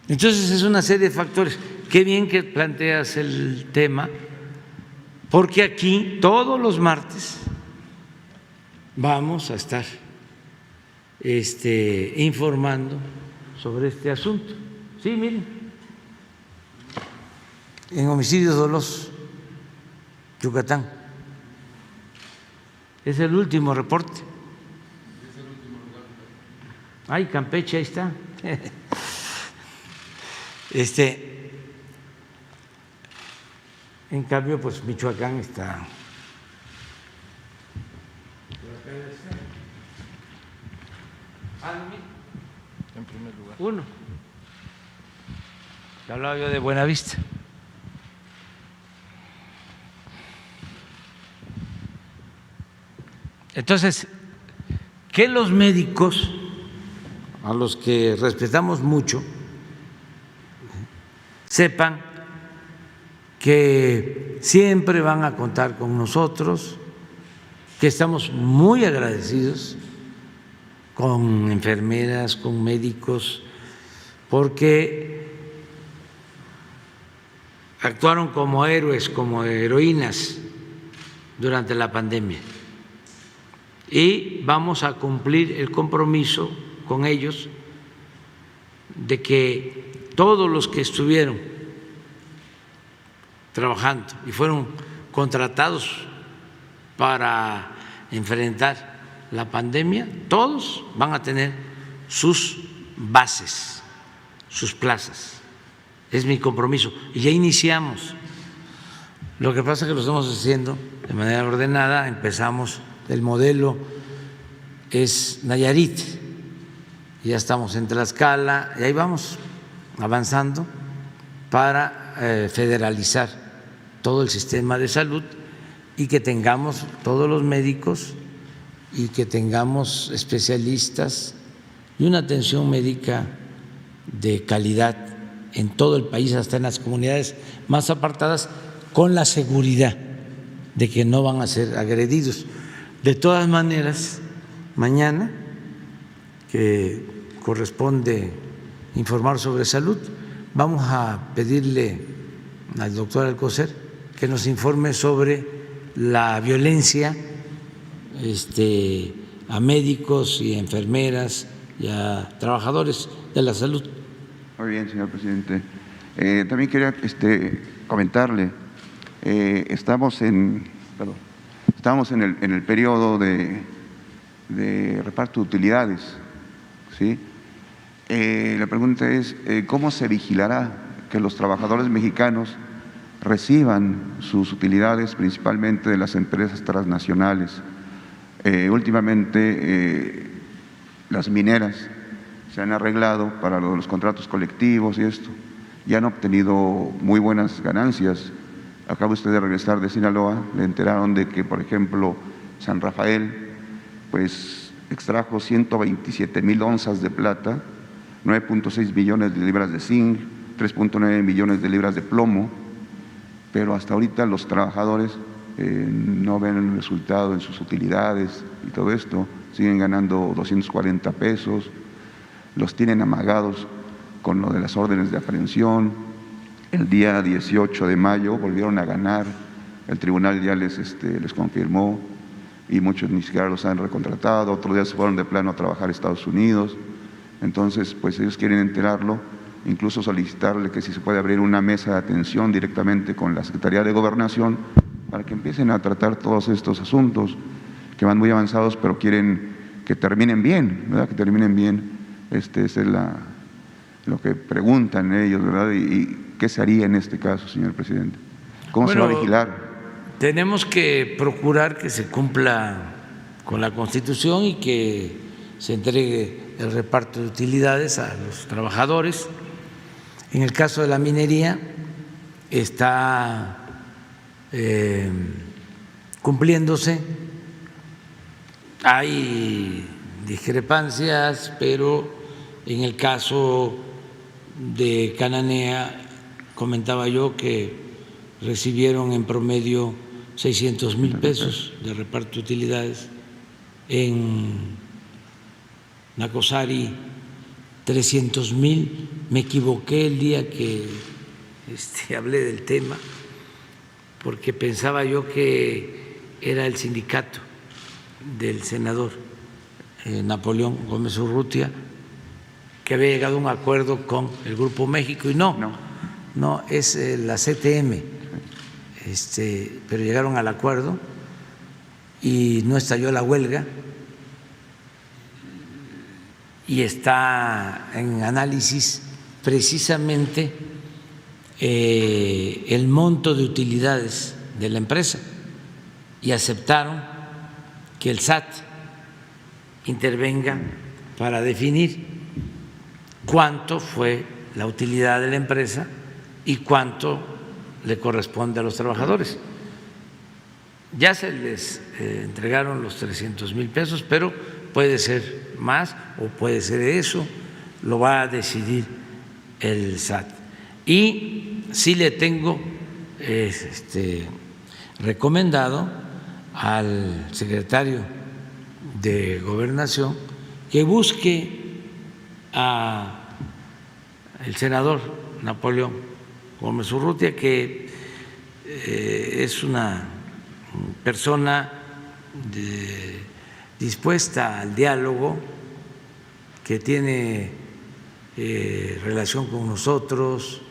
Entonces es una serie de factores. Qué bien que planteas el tema, porque aquí todos los martes vamos a estar informando sobre este asunto. Sí, miren, en homicidios dolosos, Yucatán. Es el último reporte. Ay, Campeche, ahí está. En cambio, pues Michoacán está. En primer lugar. 1. Te hablaba yo de Buenavista. Entonces, que los médicos, a los que respetamos mucho, sepan que siempre van a contar con nosotros, que estamos muy agradecidos con enfermeras, con médicos, porque actuaron como héroes, como heroínas durante la pandemia. Y vamos a cumplir el compromiso con ellos de que todos los que estuvieron trabajando y fueron contratados para enfrentar la pandemia, todos van a tener sus bases, sus plazas. Es mi compromiso. Y ya iniciamos. Lo que pasa es que lo estamos haciendo de manera ordenada. Empezamos, el modelo es Nayarit, ya estamos en Tlaxcala y ahí vamos avanzando para federalizar todo el sistema de salud y que tengamos todos los médicos y que tengamos especialistas y una atención médica de calidad en todo el país, hasta en las comunidades más apartadas, con la seguridad de que no van a ser agredidos. De todas maneras, mañana, que corresponde informar sobre salud, vamos a pedirle al doctor Alcocer que nos informe sobre la violencia a médicos y enfermeras y a trabajadores de la salud. Muy bien, señor presidente. También quería comentarle, estamos en el periodo de reparto de utilidades, ¿sí? La pregunta es, ¿cómo se vigilará que los trabajadores mexicanos reciban sus utilidades, principalmente de las empresas transnacionales? Últimamente las mineras se han arreglado para los contratos colectivos y esto, y han obtenido muy buenas ganancias. Acaba usted de regresar de Sinaloa, le enteraron de que, por ejemplo, San Rafael, pues extrajo 127,000 onzas de plata, 9.6 millones de libras de zinc, 3.9 millones de libras de plomo, pero hasta ahorita los trabajadores no ven el resultado en sus utilidades y todo esto, siguen ganando 240 pesos, los tienen amagados con lo de las órdenes de aprehensión. El día 18 de mayo volvieron a ganar, el tribunal ya les confirmó y muchos ni siquiera los han recontratado, otros días se fueron de plano a trabajar a Estados Unidos. Entonces, pues ellos quieren enterarlo, incluso solicitarle que si se puede abrir una mesa de atención directamente con la Secretaría de Gobernación para que empiecen a tratar todos estos asuntos que van muy avanzados, pero quieren que terminen bien, ¿verdad? Que terminen bien. Ese es lo que preguntan ellos, ¿verdad? ¿Y qué se haría en este caso, señor presidente? ¿Cómo se va a vigilar? Tenemos que procurar que se cumpla con la Constitución y que se entregue el reparto de utilidades a los trabajadores. En el caso de la minería está cumpliéndose. Hay discrepancias, pero en el caso de Cananea comentaba yo que recibieron en promedio 600,000 pesos de reparto de utilidades, en Nacosari 300,000. Me equivoqué el día que hablé del tema porque pensaba yo que era el sindicato del senador Napoleón Gómez Urrutia, que había llegado a un acuerdo con el Grupo México, y no, es la CTM, pero llegaron al acuerdo y no estalló la huelga, y está en análisis precisamente el monto de utilidades de la empresa, y aceptaron que el SAT intervenga para definir cuánto fue la utilidad de la empresa y cuánto le corresponde a los trabajadores. Ya se les entregaron los 300,000 pesos, pero puede ser más o puede ser eso, lo va a decidir el SAT. Y sí le tengo recomendado al secretario de Gobernación que busque al senador Napoleón Gómez Urrutia, que es una persona dispuesta al diálogo, que tiene relación con nosotros,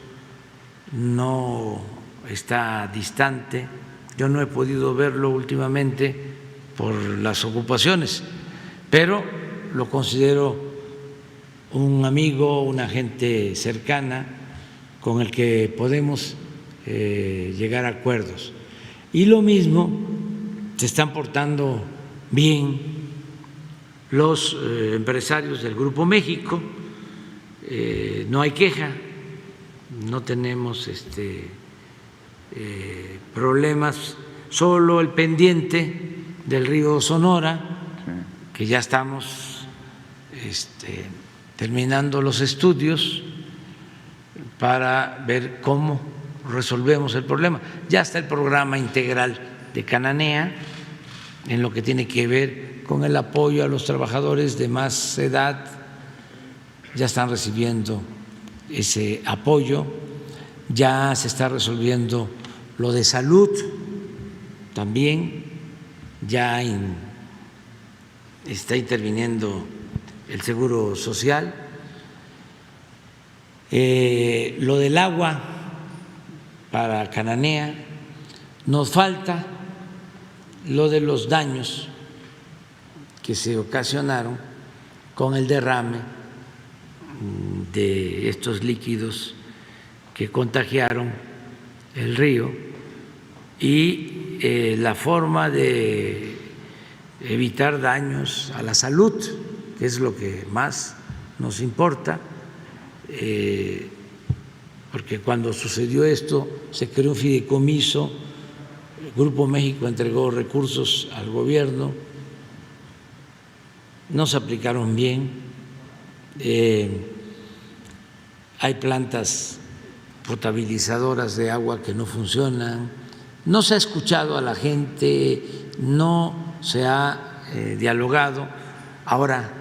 no está distante. Yo no he podido verlo últimamente por las ocupaciones, pero lo considero un amigo, una gente cercana con el que podemos llegar a acuerdos. Y lo mismo, se están portando bien los empresarios del Grupo México, no hay queja, no tenemos problemas, solo el pendiente del río Sonora, que ya estamos terminando los estudios para ver cómo resolvemos el problema. Ya está el programa integral de Cananea en lo que tiene que ver con el apoyo a los trabajadores de más edad, ya están recibiendo ese apoyo, ya se está resolviendo lo de salud también, ya está interviniendo el Seguro Social. Lo del agua para Cananea, nos falta lo de los daños que se ocasionaron con el derrame de estos líquidos que contagiaron el río, y la forma de evitar daños a la salud, que es lo que más nos importa, porque cuando sucedió esto se creó un fideicomiso, el Grupo México entregó recursos al gobierno, no se aplicaron bien, hay plantas potabilizadoras de agua que no funcionan, no se ha escuchado a la gente, no se ha dialogado. Ahora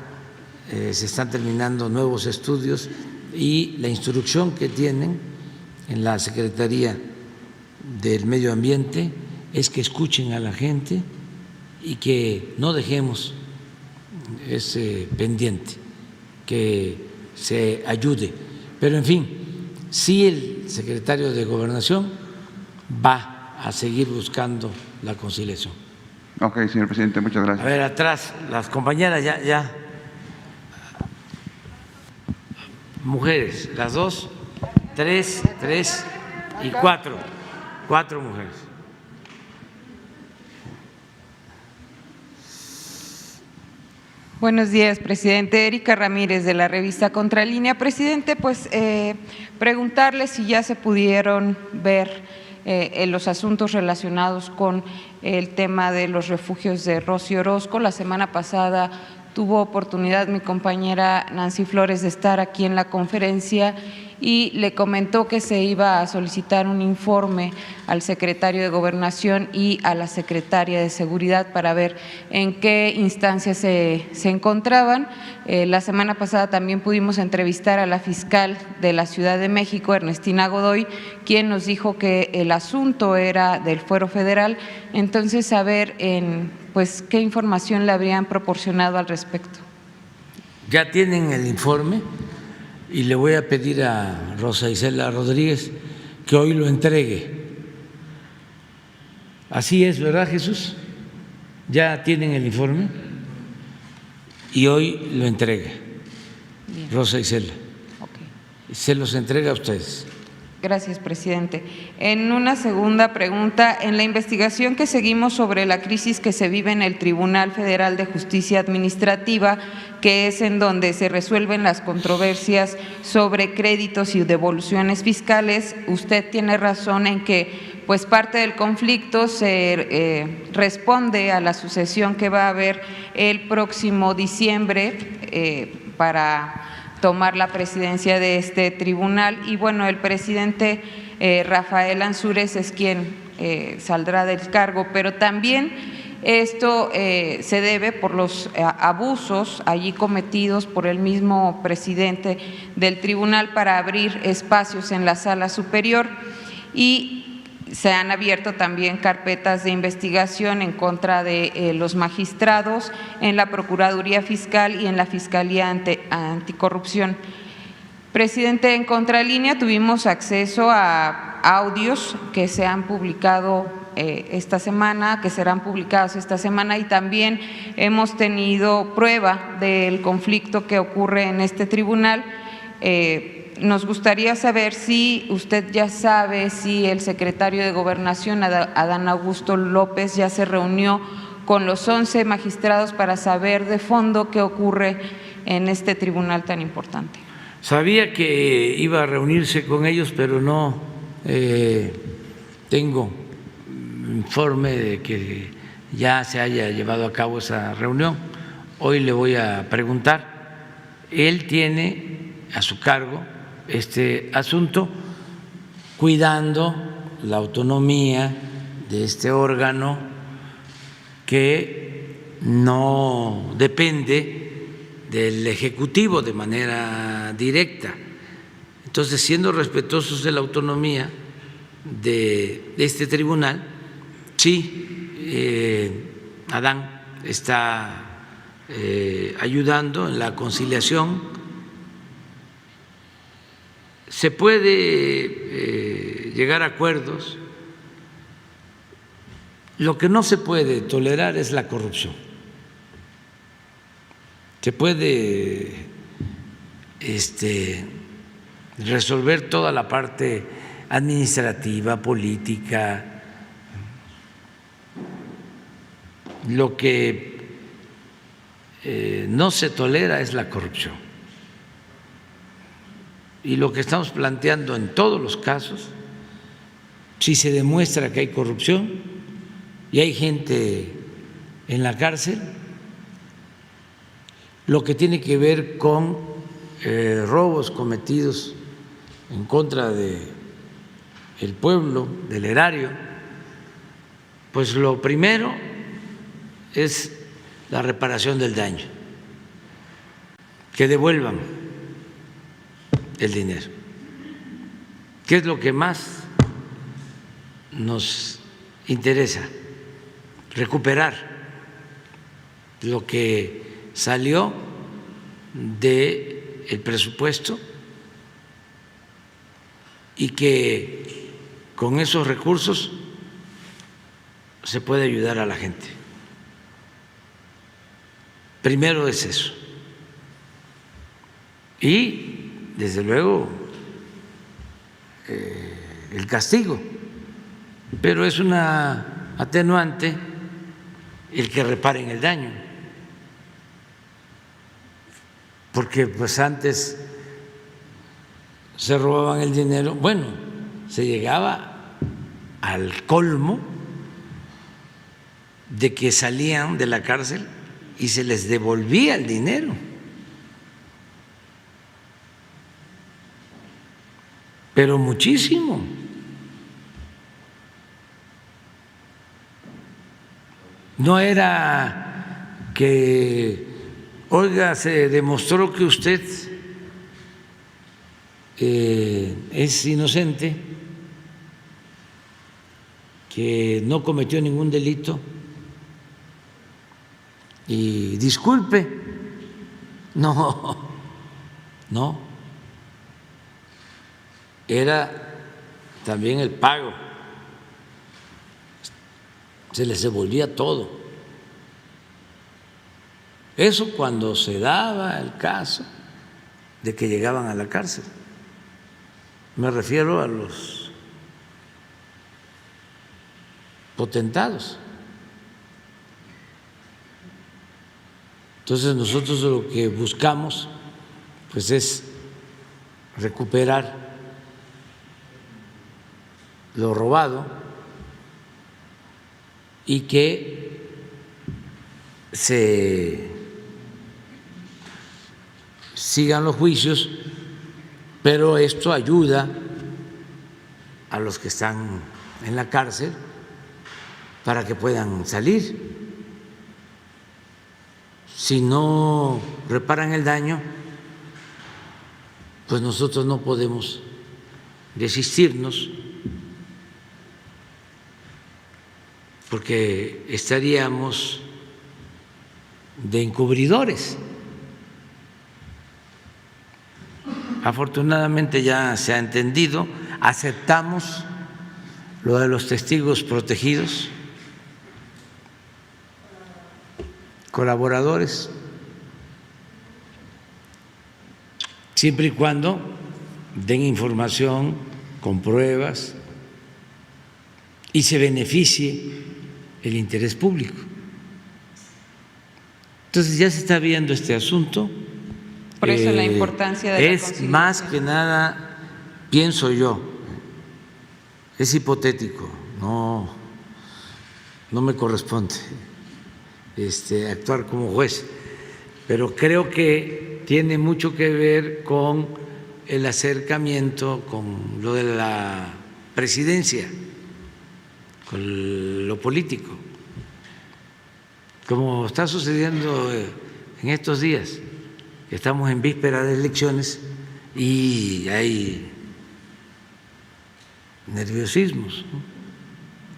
se están terminando nuevos estudios y la instrucción que tienen en la Secretaría del Medio Ambiente es que escuchen a la gente y que no dejemos ese pendiente, que se ayude. Pero en fin, sí, el secretario de Gobernación va a seguir buscando la conciliación. Ok, señor presidente, muchas gracias. A ver, atrás, las compañeras ya. Mujeres, las 2, 3 y 4. 4 mujeres. Buenos días, presidente. Erika Ramírez, de la revista Contralínea. Presidente, pues preguntarle si ya se pudieron ver los asuntos relacionados con el tema de los refugios de Rosy Orozco. La semana pasada tuvo oportunidad mi compañera Nancy Flores de estar aquí en la conferencia y le comentó que se iba a solicitar un informe al secretario de Gobernación y a la secretaria de Seguridad para ver en qué instancias se encontraban. La semana pasada también pudimos entrevistar a la fiscal de la Ciudad de México, Ernestina Godoy, quien nos dijo que el asunto era del Fuero Federal. Entonces, saber pues qué información le habrían proporcionado al respecto. Ya tienen el informe y le voy a pedir a Rosa Isela Rodríguez que hoy lo entregue. Así es, ¿verdad, Jesús? Ya tienen el informe y hoy lo entrega. Bien. Rosa Isela. Okay. Se los entrega a ustedes. Gracias, presidente. En una segunda pregunta, en la investigación que seguimos sobre la crisis que se vive en el Tribunal Federal de Justicia Administrativa, que es en donde se resuelven las controversias sobre créditos y devoluciones fiscales, usted tiene razón en que pues parte del conflicto se responde a la sucesión que va a haber el próximo diciembre para tomar la presidencia de este tribunal. Y bueno, el presidente Rafael Ansúrez es quien saldrá del cargo, pero también esto se debe por los abusos allí cometidos por el mismo presidente del tribunal para abrir espacios en la sala superior, y se han abierto también carpetas de investigación en contra de los magistrados en la Procuraduría Fiscal y en la Fiscalía Anticorrupción. Presidente, en Contralínea tuvimos acceso a audios que se han publicado esta semana, que serán publicados esta semana, y también hemos tenido prueba del conflicto que ocurre en este tribunal. Nos gustaría saber si usted ya sabe si el secretario de Gobernación, Adán Augusto López, ya se reunió con los 11 magistrados para saber de fondo qué ocurre en este tribunal tan importante. Sabía que iba a reunirse con ellos, pero no tengo informe de que ya se haya llevado a cabo esa reunión. Hoy le voy a preguntar. Él tiene a su cargo este asunto, cuidando la autonomía de este órgano que no depende del Ejecutivo de manera directa. Entonces, siendo respetuosos de la autonomía de este tribunal, sí, Adán está ayudando en la conciliación. Se puede llegar a acuerdos. Lo que no se puede tolerar es la corrupción. Se puede resolver toda la parte administrativa, política. Lo que no se tolera es la corrupción. Y lo que estamos planteando en todos los casos, si se demuestra que hay corrupción y hay gente en la cárcel, lo que tiene que ver con robos cometidos en contra del pueblo, del erario, pues lo primero es la reparación del daño, que devuelvan el dinero, que es lo que más nos interesa, recuperar lo que salió del presupuesto y que con esos recursos se puede ayudar a la gente. Primero es eso. Y, desde luego, el castigo. Pero es una atenuante el que reparen el daño. Porque pues antes se robaban el dinero, bueno, se llegaba al colmo de que salían de la cárcel y se les devolvía el dinero. Pero muchísimo. No era que, oiga, se demostró que usted es inocente, que no cometió ningún delito y disculpe. No, no. Era también el pago. Se les devolvía todo. Eso cuando se daba el caso de que llegaban a la cárcel. Me refiero a los potentados. Entonces nosotros lo que buscamos pues es recuperar lo robado y que se sigan los juicios, pero esto ayuda a los que están en la cárcel para que puedan salir. Si no reparan el daño, pues nosotros no podemos desistirnos, porque estaríamos de encubridores. Afortunadamente ya se ha entendido, aceptamos lo de los testigos protegidos, colaboradores, siempre y cuando den información con pruebas y se beneficie el interés público. Entonces ya se está viendo este asunto. Por eso la importancia de la es más que nada, pienso yo, es hipotético, no me corresponde actuar como juez, pero creo que tiene mucho que ver con el acercamiento, con lo de la presidencia, con lo político, como está sucediendo en estos días. Estamos en víspera de elecciones y hay nerviosismos, ¿no?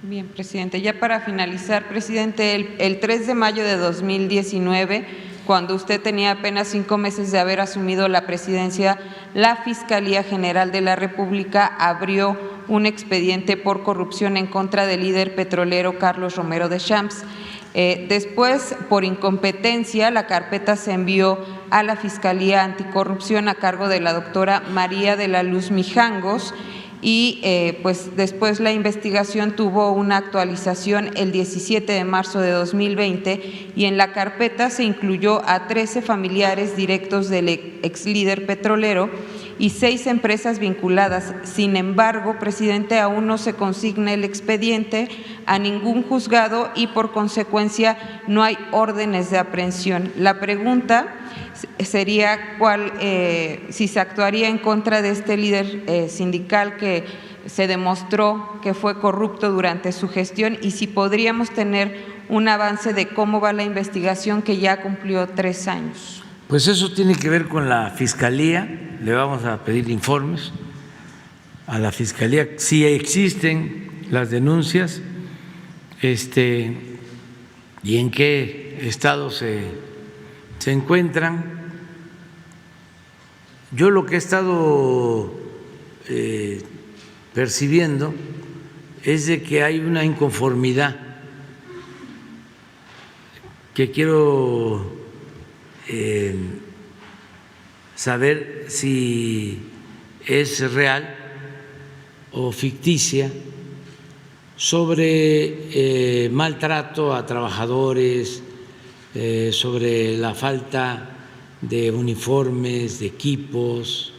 Bien, presidente. Ya para finalizar, presidente, el 3 de mayo de 2019, cuando usted tenía apenas 5 meses de haber asumido la presidencia, la Fiscalía General de la República abrió un expediente por corrupción en contra del líder petrolero Carlos Romero Deschamps. Después, por incompetencia, la carpeta se envió a la Fiscalía Anticorrupción a cargo de la doctora María de la Luz Mijangos y pues después la investigación tuvo una actualización el 17 de marzo de 2020 y en la carpeta se incluyó a 13 familiares directos del ex líder petrolero y 6 empresas vinculadas. Sin embargo, presidente, aún no se consigna el expediente a ningún juzgado y por consecuencia no hay órdenes de aprehensión. La pregunta sería si se actuaría en contra de este líder sindical que se demostró que fue corrupto durante su gestión y si podríamos tener un avance de cómo va la investigación que ya cumplió 3 años. Pues eso tiene que ver con la Fiscalía, le vamos a pedir informes a la Fiscalía si existen las denuncias y en qué estado se encuentran. Yo lo que he estado percibiendo es de que hay una inconformidad que quiero saber si es real o ficticia sobre maltrato a trabajadores, sobre la falta de uniformes, de equipos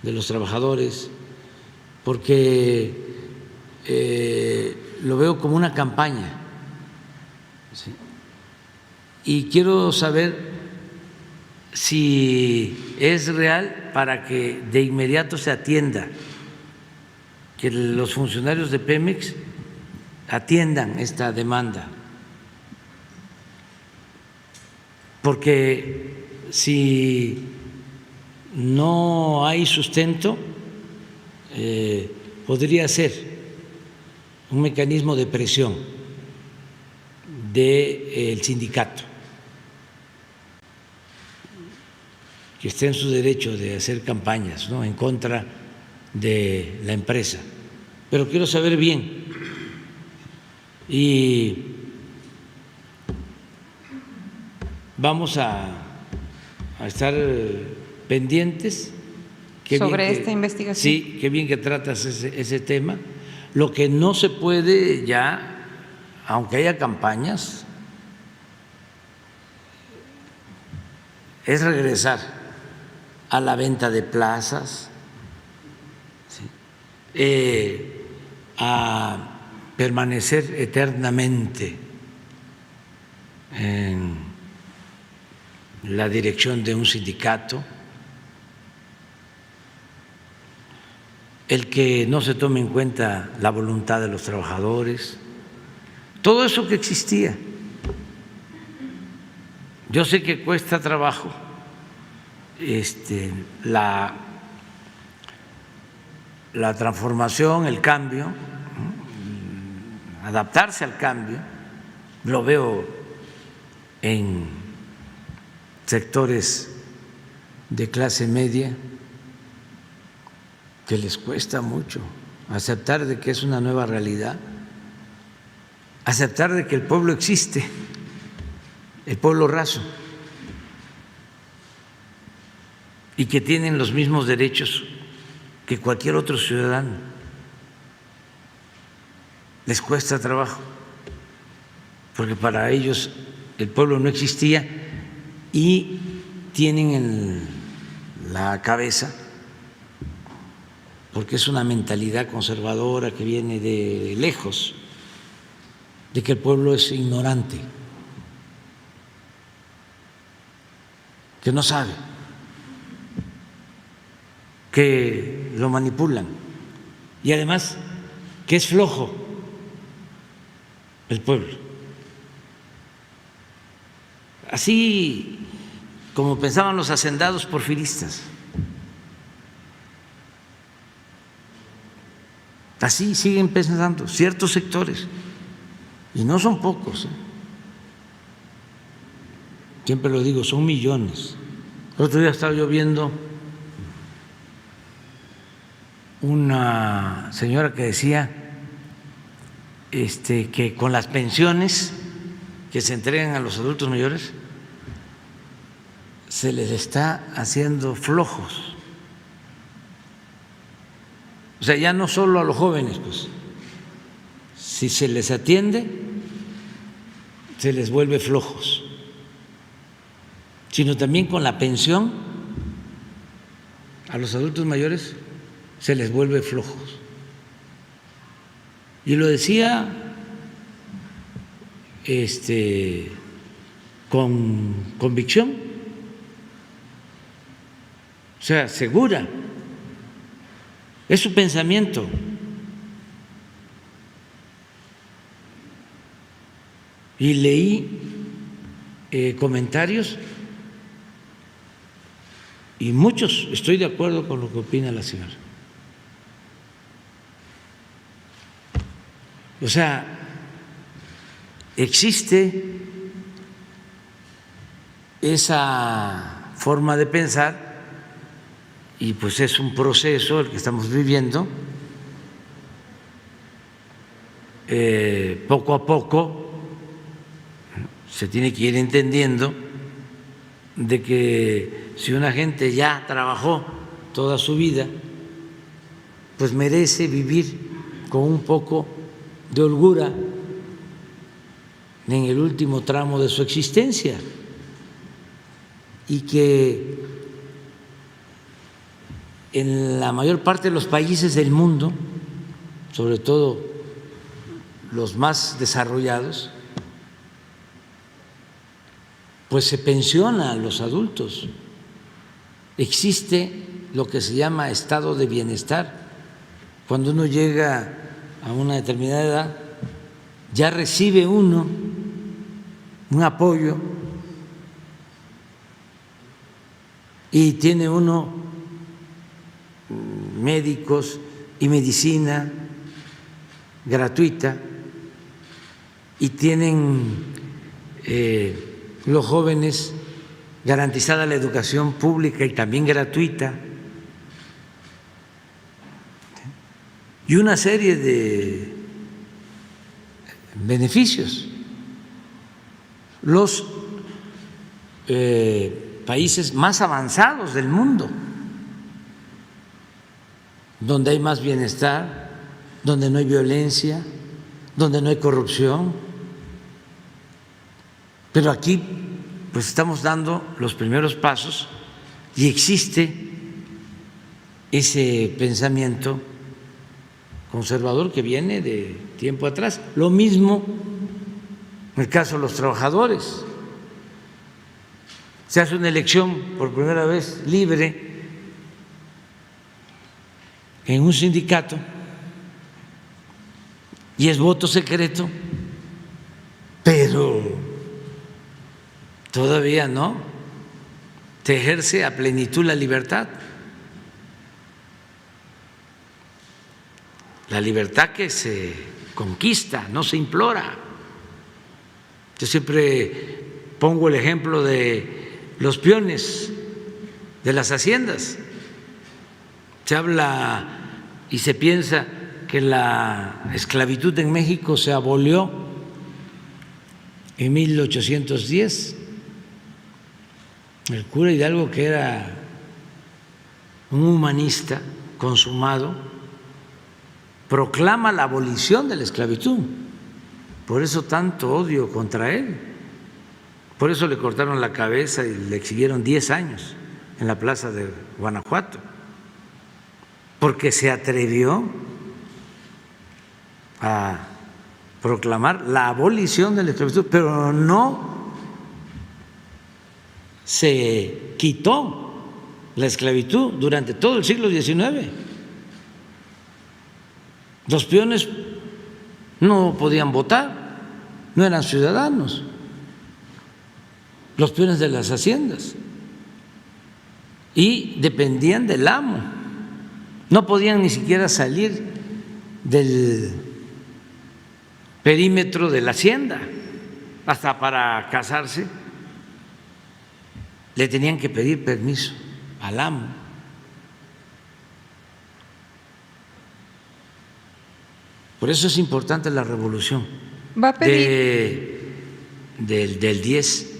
de los trabajadores, porque lo veo como una campaña, ¿sí? Y quiero saber si es real para que de inmediato se atienda, que los funcionarios de Pemex atiendan esta demanda, porque si no hay sustento, podría ser un mecanismo de presión del sindicato, que esté en su derecho de hacer campañas, ¿no?, en contra de la empresa. Pero quiero saber bien y vamos a estar pendientes. Sobre esta investigación. Sí, qué bien que tratas ese tema. Lo que no se puede ya, aunque haya campañas, es regresar a la venta de plazas, ¿sí?, a permanecer eternamente en la dirección de un sindicato, el que no se tome en cuenta la voluntad de los trabajadores, todo eso que existía. Yo sé que cuesta trabajo la transformación, el cambio, adaptarse al cambio. Lo veo en sectores de clase media que les cuesta mucho aceptar de que es una nueva realidad, aceptar de que el pueblo existe, el pueblo raso, y que tienen los mismos derechos que cualquier otro ciudadano. Les cuesta trabajo, porque para ellos el pueblo no existía y tienen en la cabeza, porque es una mentalidad conservadora que viene de lejos, de que el pueblo es ignorante, que no sabe, que lo manipulan y además que es flojo el pueblo. Así como pensaban los hacendados porfiristas, así siguen pensando ciertos sectores, y no son pocos, siempre lo digo, son millones. El otro día estaba yo viendo una señora que decía que con las pensiones que se entregan a los adultos mayores se les está haciendo flojos O sea, ya no solo a los jóvenes, pues, si se les atiende, se les vuelve flojos, sino también con la pensión a los adultos mayores se les vuelve flojos. Y lo decía con convicción, o sea, segura. Es su pensamiento. Y leí comentarios y muchos estoy de acuerdo con lo que opina la señora. O sea, existe esa forma de pensar y pues es un proceso el que estamos viviendo. Poco a poco se tiene que ir entendiendo de que si una gente ya trabajó toda su vida, pues merece vivir con un poco de holgura en el último tramo de su existencia y que en la mayor parte de los países del mundo, sobre todo los más desarrollados, pues se pensiona a los adultos. Existe lo que se llama estado de bienestar. Cuando uno llega a una determinada edad, ya recibe uno un apoyo y tiene uno médicos y medicina gratuita y tienen los jóvenes garantizada la educación pública y también gratuita y una serie de beneficios. Los países más avanzados del mundo, donde hay más bienestar, donde no hay violencia, donde no hay corrupción. Pero aquí pues estamos dando los primeros pasos y existe ese pensamiento conservador que viene de tiempo atrás. Lo mismo en el caso de los trabajadores. Se hace una elección por primera vez libre en un sindicato y es voto secreto, pero todavía no se ejerce a plenitud la libertad. La libertad que se conquista, no se implora. Yo siempre pongo el ejemplo de los peones de las haciendas. Se habla y se piensa que la esclavitud en México se abolió en 1810. El cura Hidalgo, que era un humanista consumado, proclama la abolición de la esclavitud. Por eso tanto odio contra él. Por eso le cortaron la cabeza y le exhibieron 10 años en la plaza de Guanajuato, porque se atrevió a proclamar la abolición de la esclavitud, pero no se quitó la esclavitud durante todo el siglo XIX. Los peones no podían votar, no eran ciudadanos, los peones de las haciendas, y dependían del amo, no podían ni siquiera salir del perímetro de la hacienda, hasta para casarse le tenían que pedir permiso al amo. Por eso es importante la revolución del 10,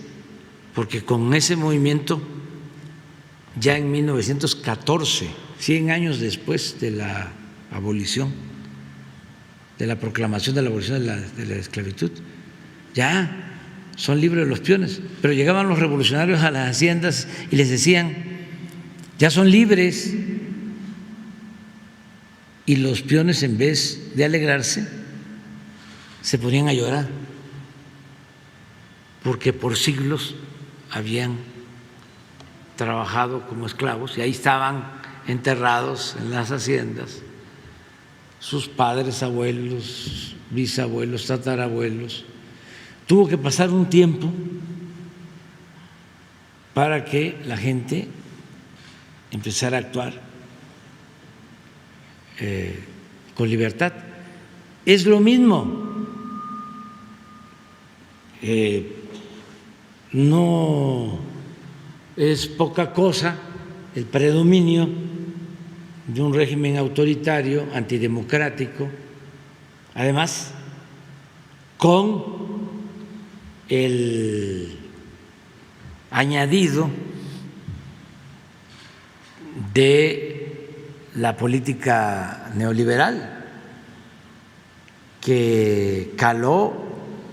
porque con ese movimiento ya en 1914, 100 años después de la abolición, de la proclamación de la abolición de la esclavitud. Ya son libres los peones, pero llegaban los revolucionarios a las haciendas y les decían, ya son libres, y los peones, en vez de alegrarse, se ponían a llorar, porque por siglos habían trabajado como esclavos y ahí estaban enterrados en las haciendas sus padres, abuelos, bisabuelos, tatarabuelos. Tuvo que pasar un tiempo para que la gente empezara a actuar con libertad. Es lo mismo, no es poca cosa el predominio de un régimen autoritario, antidemocrático, además con el añadido de la política neoliberal que caló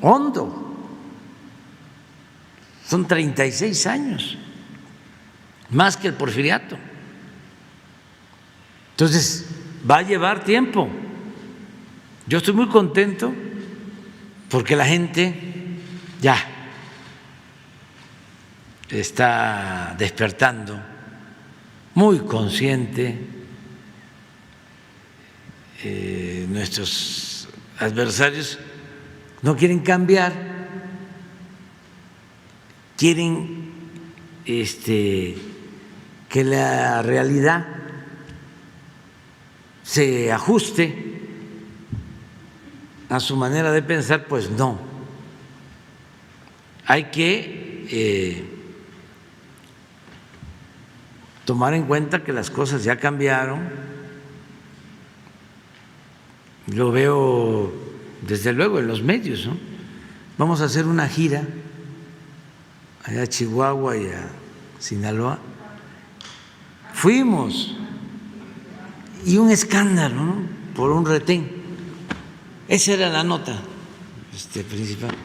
hondo. Son 36 años, más que el porfiriato. Entonces, va a llevar tiempo. Yo estoy muy contento porque la gente ya está despertando, muy consciente. Nuestros adversarios no quieren cambiar, quieren que la realidad se ajuste a su manera de pensar. Pues no, hay que tomar en cuenta que las cosas ya cambiaron. Lo veo desde luego en los medios, ¿no? Vamos a hacer una gira allá a Chihuahua y a Sinaloa. Fuimos y un escándalo, ¿no?, por un retén. Esa era la nota principal.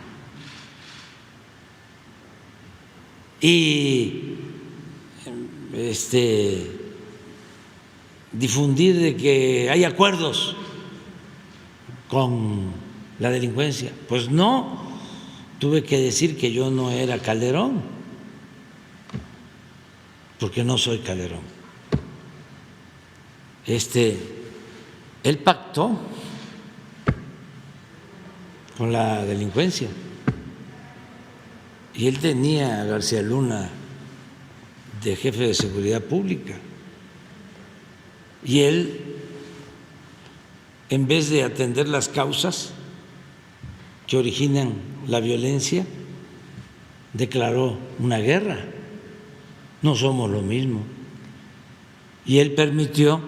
Y difundir de que hay acuerdos con la delincuencia. Pues no, tuve que decir que yo no era Calderón, porque no soy Calderón. Él pactó con la delincuencia y él tenía a García Luna de jefe de seguridad pública y él, en vez de atender las causas que originan la violencia, declaró una guerra. No somos lo mismo. Y él permitió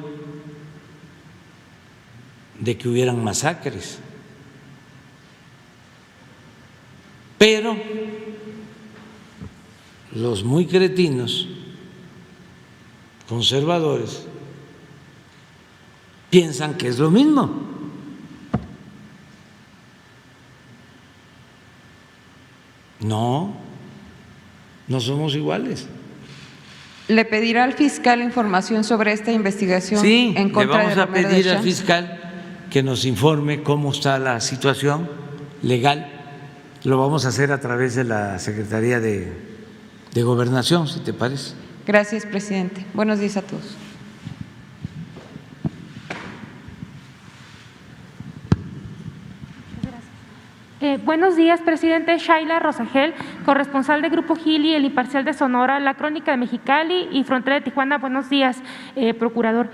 de que hubieran masacres. Pero los muy cretinos, conservadores, piensan que es lo mismo. No, no somos iguales. ¿Le pedirá al fiscal información sobre esta investigación? Sí, en contra le vamos de a Romero pedir de al Champs? fiscal que nos informe cómo está la situación legal. Lo vamos a hacer a través de la Secretaría de Gobernación, si te parece. Gracias, presidente. Buenos días a todos. Buenos días, presidente. Shaila Rosagel, corresponsal de Grupo Gili, El Imparcial de Sonora, La Crónica de Mexicali y Frontera de Tijuana. Buenos días, procurador.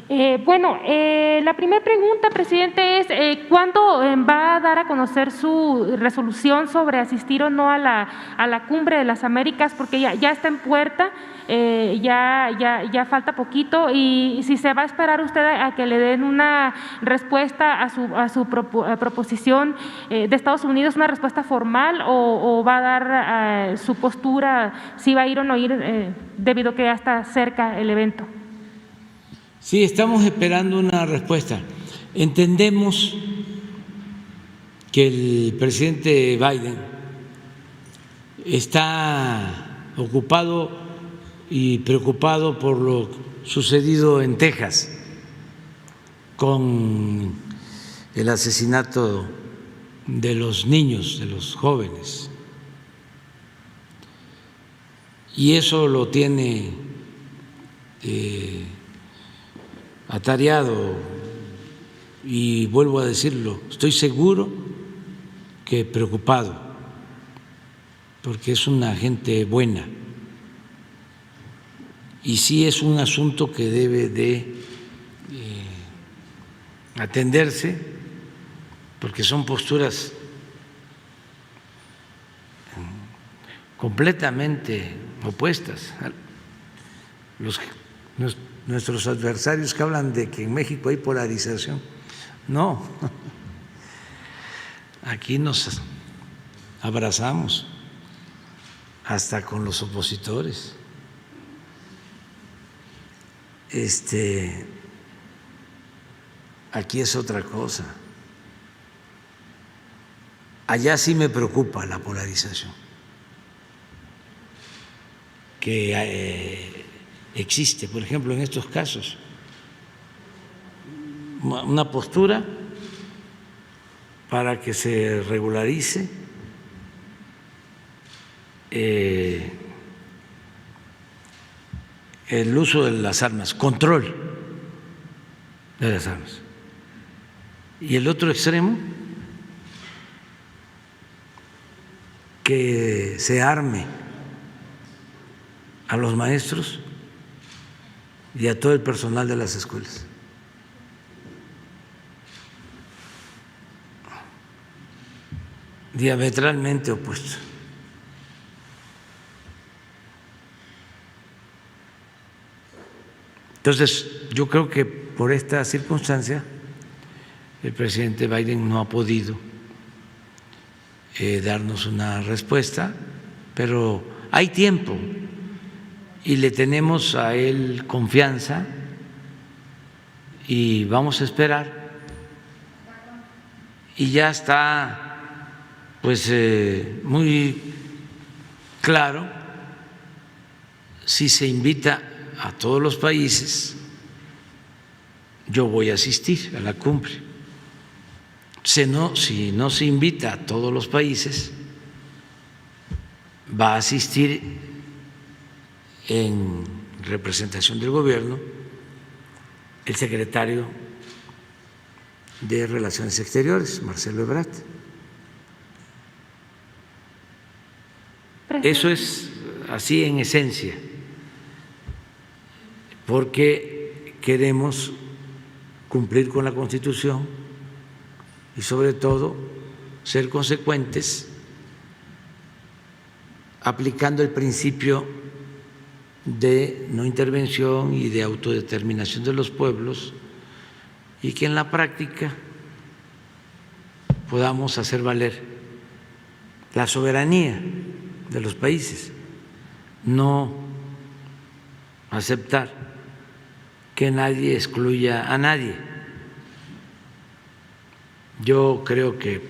La primera pregunta, presidente, es ¿cuándo va a dar a conocer su resolución sobre asistir o no a la Cumbre de las Américas? Porque ya está en puerta, ya falta poquito, y si se va a esperar usted a que le den una respuesta a su proposición de Estados Unidos, una respuesta formal, o va a dar su postura, si va a ir o no ir, debido a que ya está cerca el evento. Sí, estamos esperando una respuesta. Entendemos que el presidente Biden está ocupado y preocupado por lo sucedido en Texas con el asesinato de los niños, de los jóvenes. Y eso lo tiene atareado, y vuelvo a decirlo, estoy seguro que preocupado, porque es una gente buena y sí es un asunto que debe de atenderse, porque son posturas completamente opuestas. Nuestros adversarios que hablan de que en México hay polarización, no, aquí nos abrazamos hasta con los opositores. Aquí es otra cosa. Allá sí me preocupa la polarización que existe, por ejemplo, en estos casos. Una postura para que se regularice el uso de las armas, control de las armas. Y el otro extremo, que se arme a los maestros y a todo el personal de las escuelas. Diametralmente opuesto. Entonces, yo creo que por esta circunstancia el presidente Biden no ha podido darnos una respuesta, pero hay tiempo y le tenemos a él confianza y vamos a esperar. Y ya está pues muy claro, si se invita a todos los países, yo voy a asistir a la cumbre. Si no se invita a todos los países, va a asistir en representación del gobierno el secretario de Relaciones Exteriores, Marcelo Ebrard. Eso es así en esencia, porque queremos cumplir con la Constitución y sobre todo ser consecuentes aplicando el principio de no intervención y de autodeterminación de los pueblos, y que en la práctica podamos hacer valer la soberanía de los países, no aceptar que nadie excluya a nadie. Yo creo que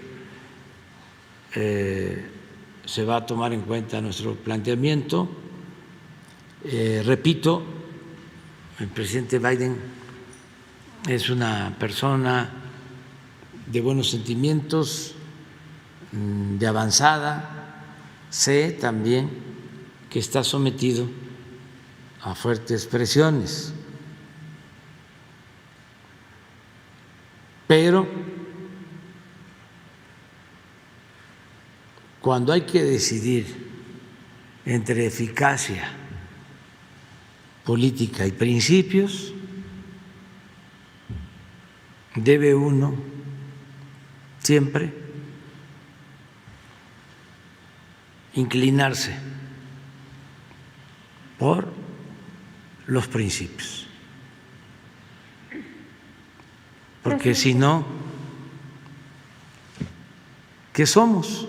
se va a tomar en cuenta nuestro planteamiento. Repito, el presidente Biden es una persona de buenos sentimientos, de avanzada. Sé también que está sometido a fuertes presiones, pero cuando hay que decidir entre eficacia política y principios, debe uno siempre inclinarse por los principios, porque si no, ¿qué somos?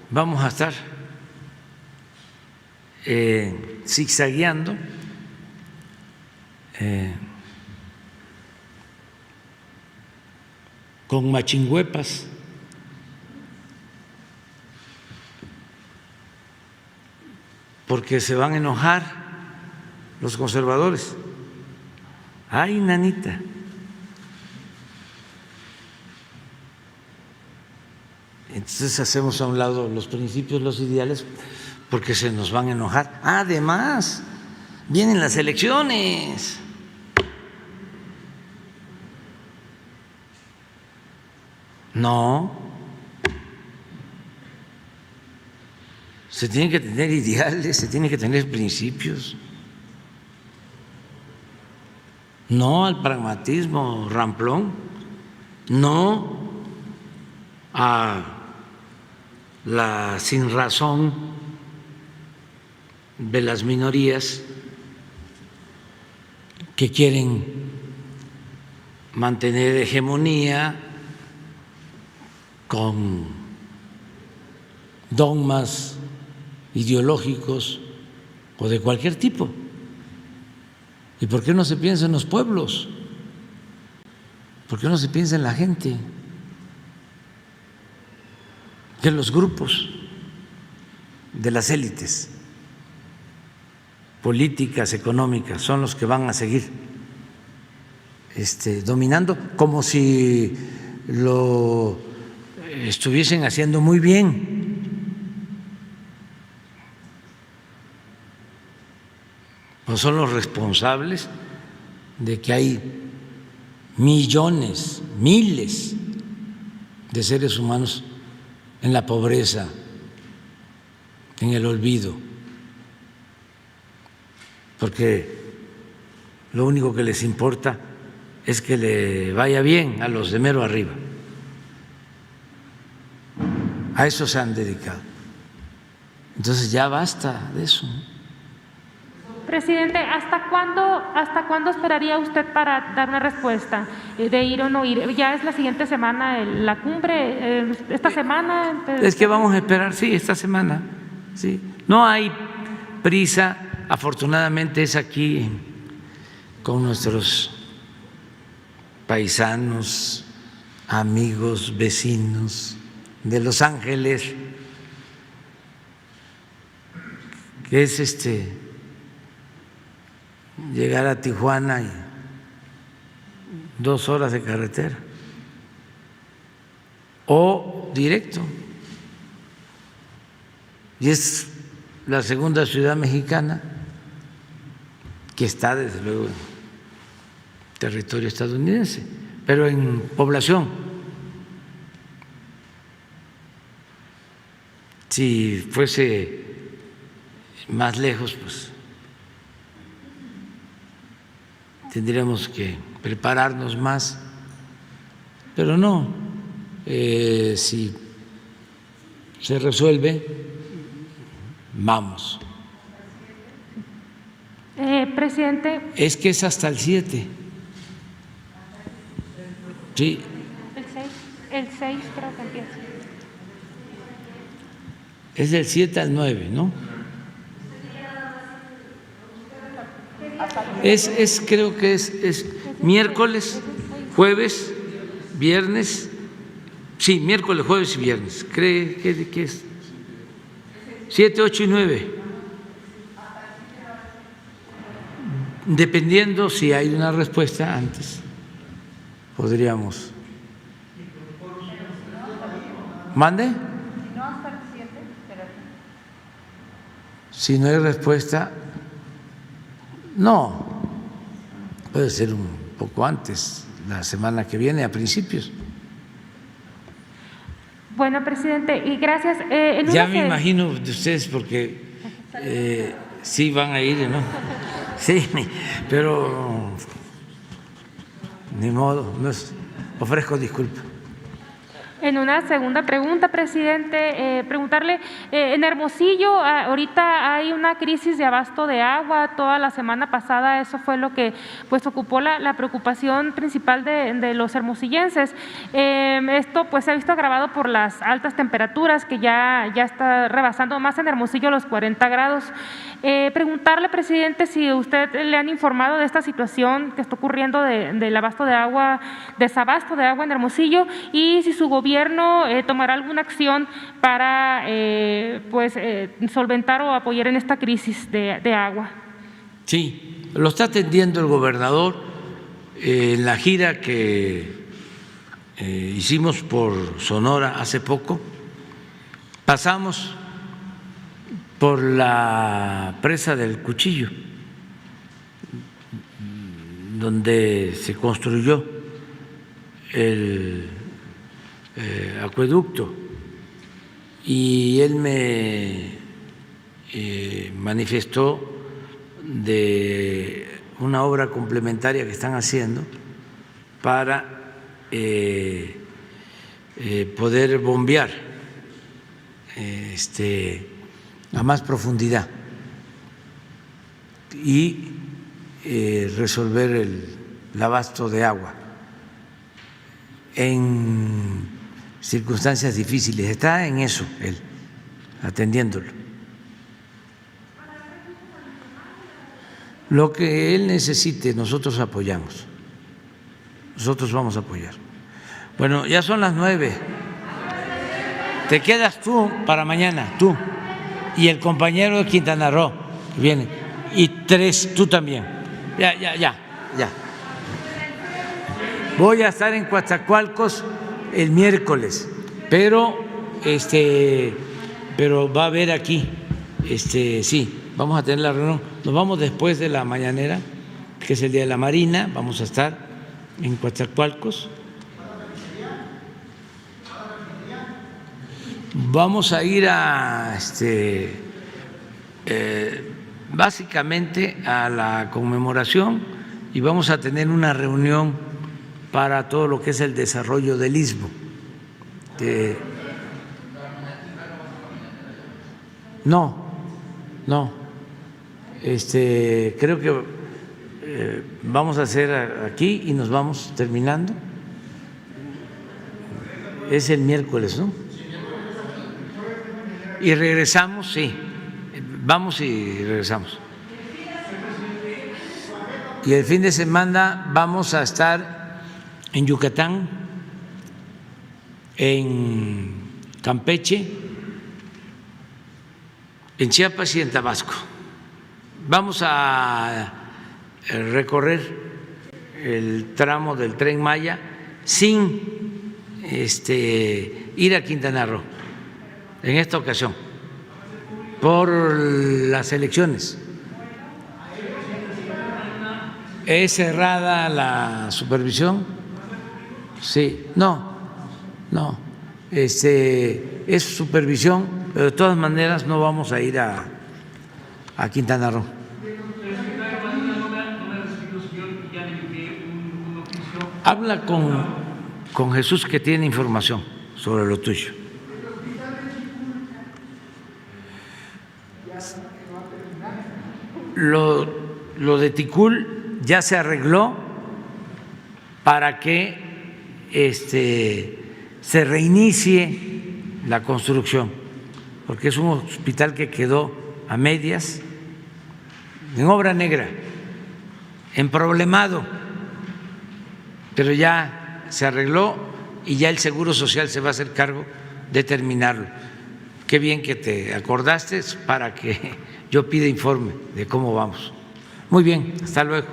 Vamos a estar zigzagueando, con machingüepas, porque se van a enojar los conservadores. Ay, nanita. Entonces hacemos a un lado los principios, los ideales, porque se nos van a enojar. Además, vienen las elecciones. No. Se tienen que tener ideales, se tienen que tener principios. No al pragmatismo ramplón, no a la sinrazón de las minorías que quieren mantener hegemonía con dogmas ideológicos o de cualquier tipo. ¿Y por qué no se piensa en los pueblos? ¿Por qué no se piensa en la gente? Que los grupos de las élites políticas, económicas, son los que van a seguir dominando, como si lo estuviesen haciendo muy bien. No son los responsables de que hay millones, miles de seres humanos en la pobreza, en el olvido, porque lo único que les importa es que le vaya bien a los de mero arriba. A eso se han dedicado. Entonces ya basta de eso. Presidente, ¿hasta cuándo esperaría usted para dar una respuesta de ir o no ir? Ya es la siguiente semana la cumbre, esta semana. Es que vamos a esperar, sí, esta semana. Sí. No hay prisa, afortunadamente es aquí con nuestros paisanos, amigos, vecinos de Los Ángeles, que es llegar a Tijuana y 2 horas de carretera o directo, y es la segunda ciudad mexicana que está desde luego en territorio estadounidense, pero en población. Si fuese más lejos, pues tendríamos que prepararnos más, pero no, si se resuelve, vamos. Presidente. Es que es hasta el 7. Sí. El 6 creo que empieza. Es del 7 al 9, ¿no? Creo que es miércoles, jueves, viernes. Sí, miércoles, jueves y viernes. ¿Cree que es? 7, 8 y 9. Dependiendo si hay una respuesta antes, podríamos. ¿Mande? Si no hay respuesta, no, puede ser un poco antes, la semana que viene, a principios. Bueno, presidente, y gracias. Ya me imagino de ustedes porque sí van a ir, ¿no? Sí, pero ni modo, ofrezco disculpas. En una segunda pregunta, presidente, preguntarle, en Hermosillo ahorita hay una crisis de abasto de agua. Toda la semana pasada eso fue lo que pues ocupó la preocupación principal de los hermosillenses. Esto pues se ha visto agravado por las altas temperaturas que ya está rebasando más en Hermosillo los 40 grados. Preguntarle, presidente, si usted le han informado de esta situación que está ocurriendo del abasto de agua, desabasto de agua en Hermosillo, y si su gobierno tomará alguna acción para solventar o apoyar en esta crisis de agua. Sí, lo está atendiendo el gobernador en la gira que hicimos por Sonora hace poco. Pasamos por la presa del Cuchillo, donde se construyó el acueducto, y él me manifestó de una obra complementaria que están haciendo para poder bombear a más profundidad y resolver el abasto de agua en circunstancias difíciles. Está en eso él, atendiéndolo. Lo que él necesite, nosotros apoyamos. Nosotros vamos a apoyar. Bueno, ya son las 9. Te quedas tú para mañana, tú y el compañero de Quintana Roo que viene, y 3, tú también. Ya. Voy a estar en Coatzacoalcos el miércoles, pero va a haber aquí, sí, vamos a tener la reunión. Nos vamos después de la mañanera, que es el Día de la Marina. Vamos a estar en Coatzacoalcos. Vamos a ir a básicamente a la conmemoración, y vamos a tener una reunión para todo lo que es el desarrollo del Istmo. No. Creo que vamos a hacer aquí y nos vamos terminando. Es el miércoles, ¿no? Y regresamos, sí. Vamos y regresamos. Y el fin de semana vamos a estar en Yucatán, en Campeche, en Chiapas y en Tabasco. Vamos a recorrer el tramo del Tren Maya sin ir a Quintana Roo en esta ocasión, por las elecciones. ¿Es cerrada la supervisión? Sí, no, es supervisión, pero de todas maneras no vamos a ir a Quintana Roo. Habla con Jesús, que tiene información sobre lo tuyo. Lo de Ticul ya se arregló para que se reinicie la construcción, porque es un hospital que quedó a medias, en obra negra, emproblemado, pero ya se arregló y ya el Seguro Social se va a hacer cargo de terminarlo. Qué bien que te acordaste para que yo pida informe de cómo vamos. Muy bien, hasta luego.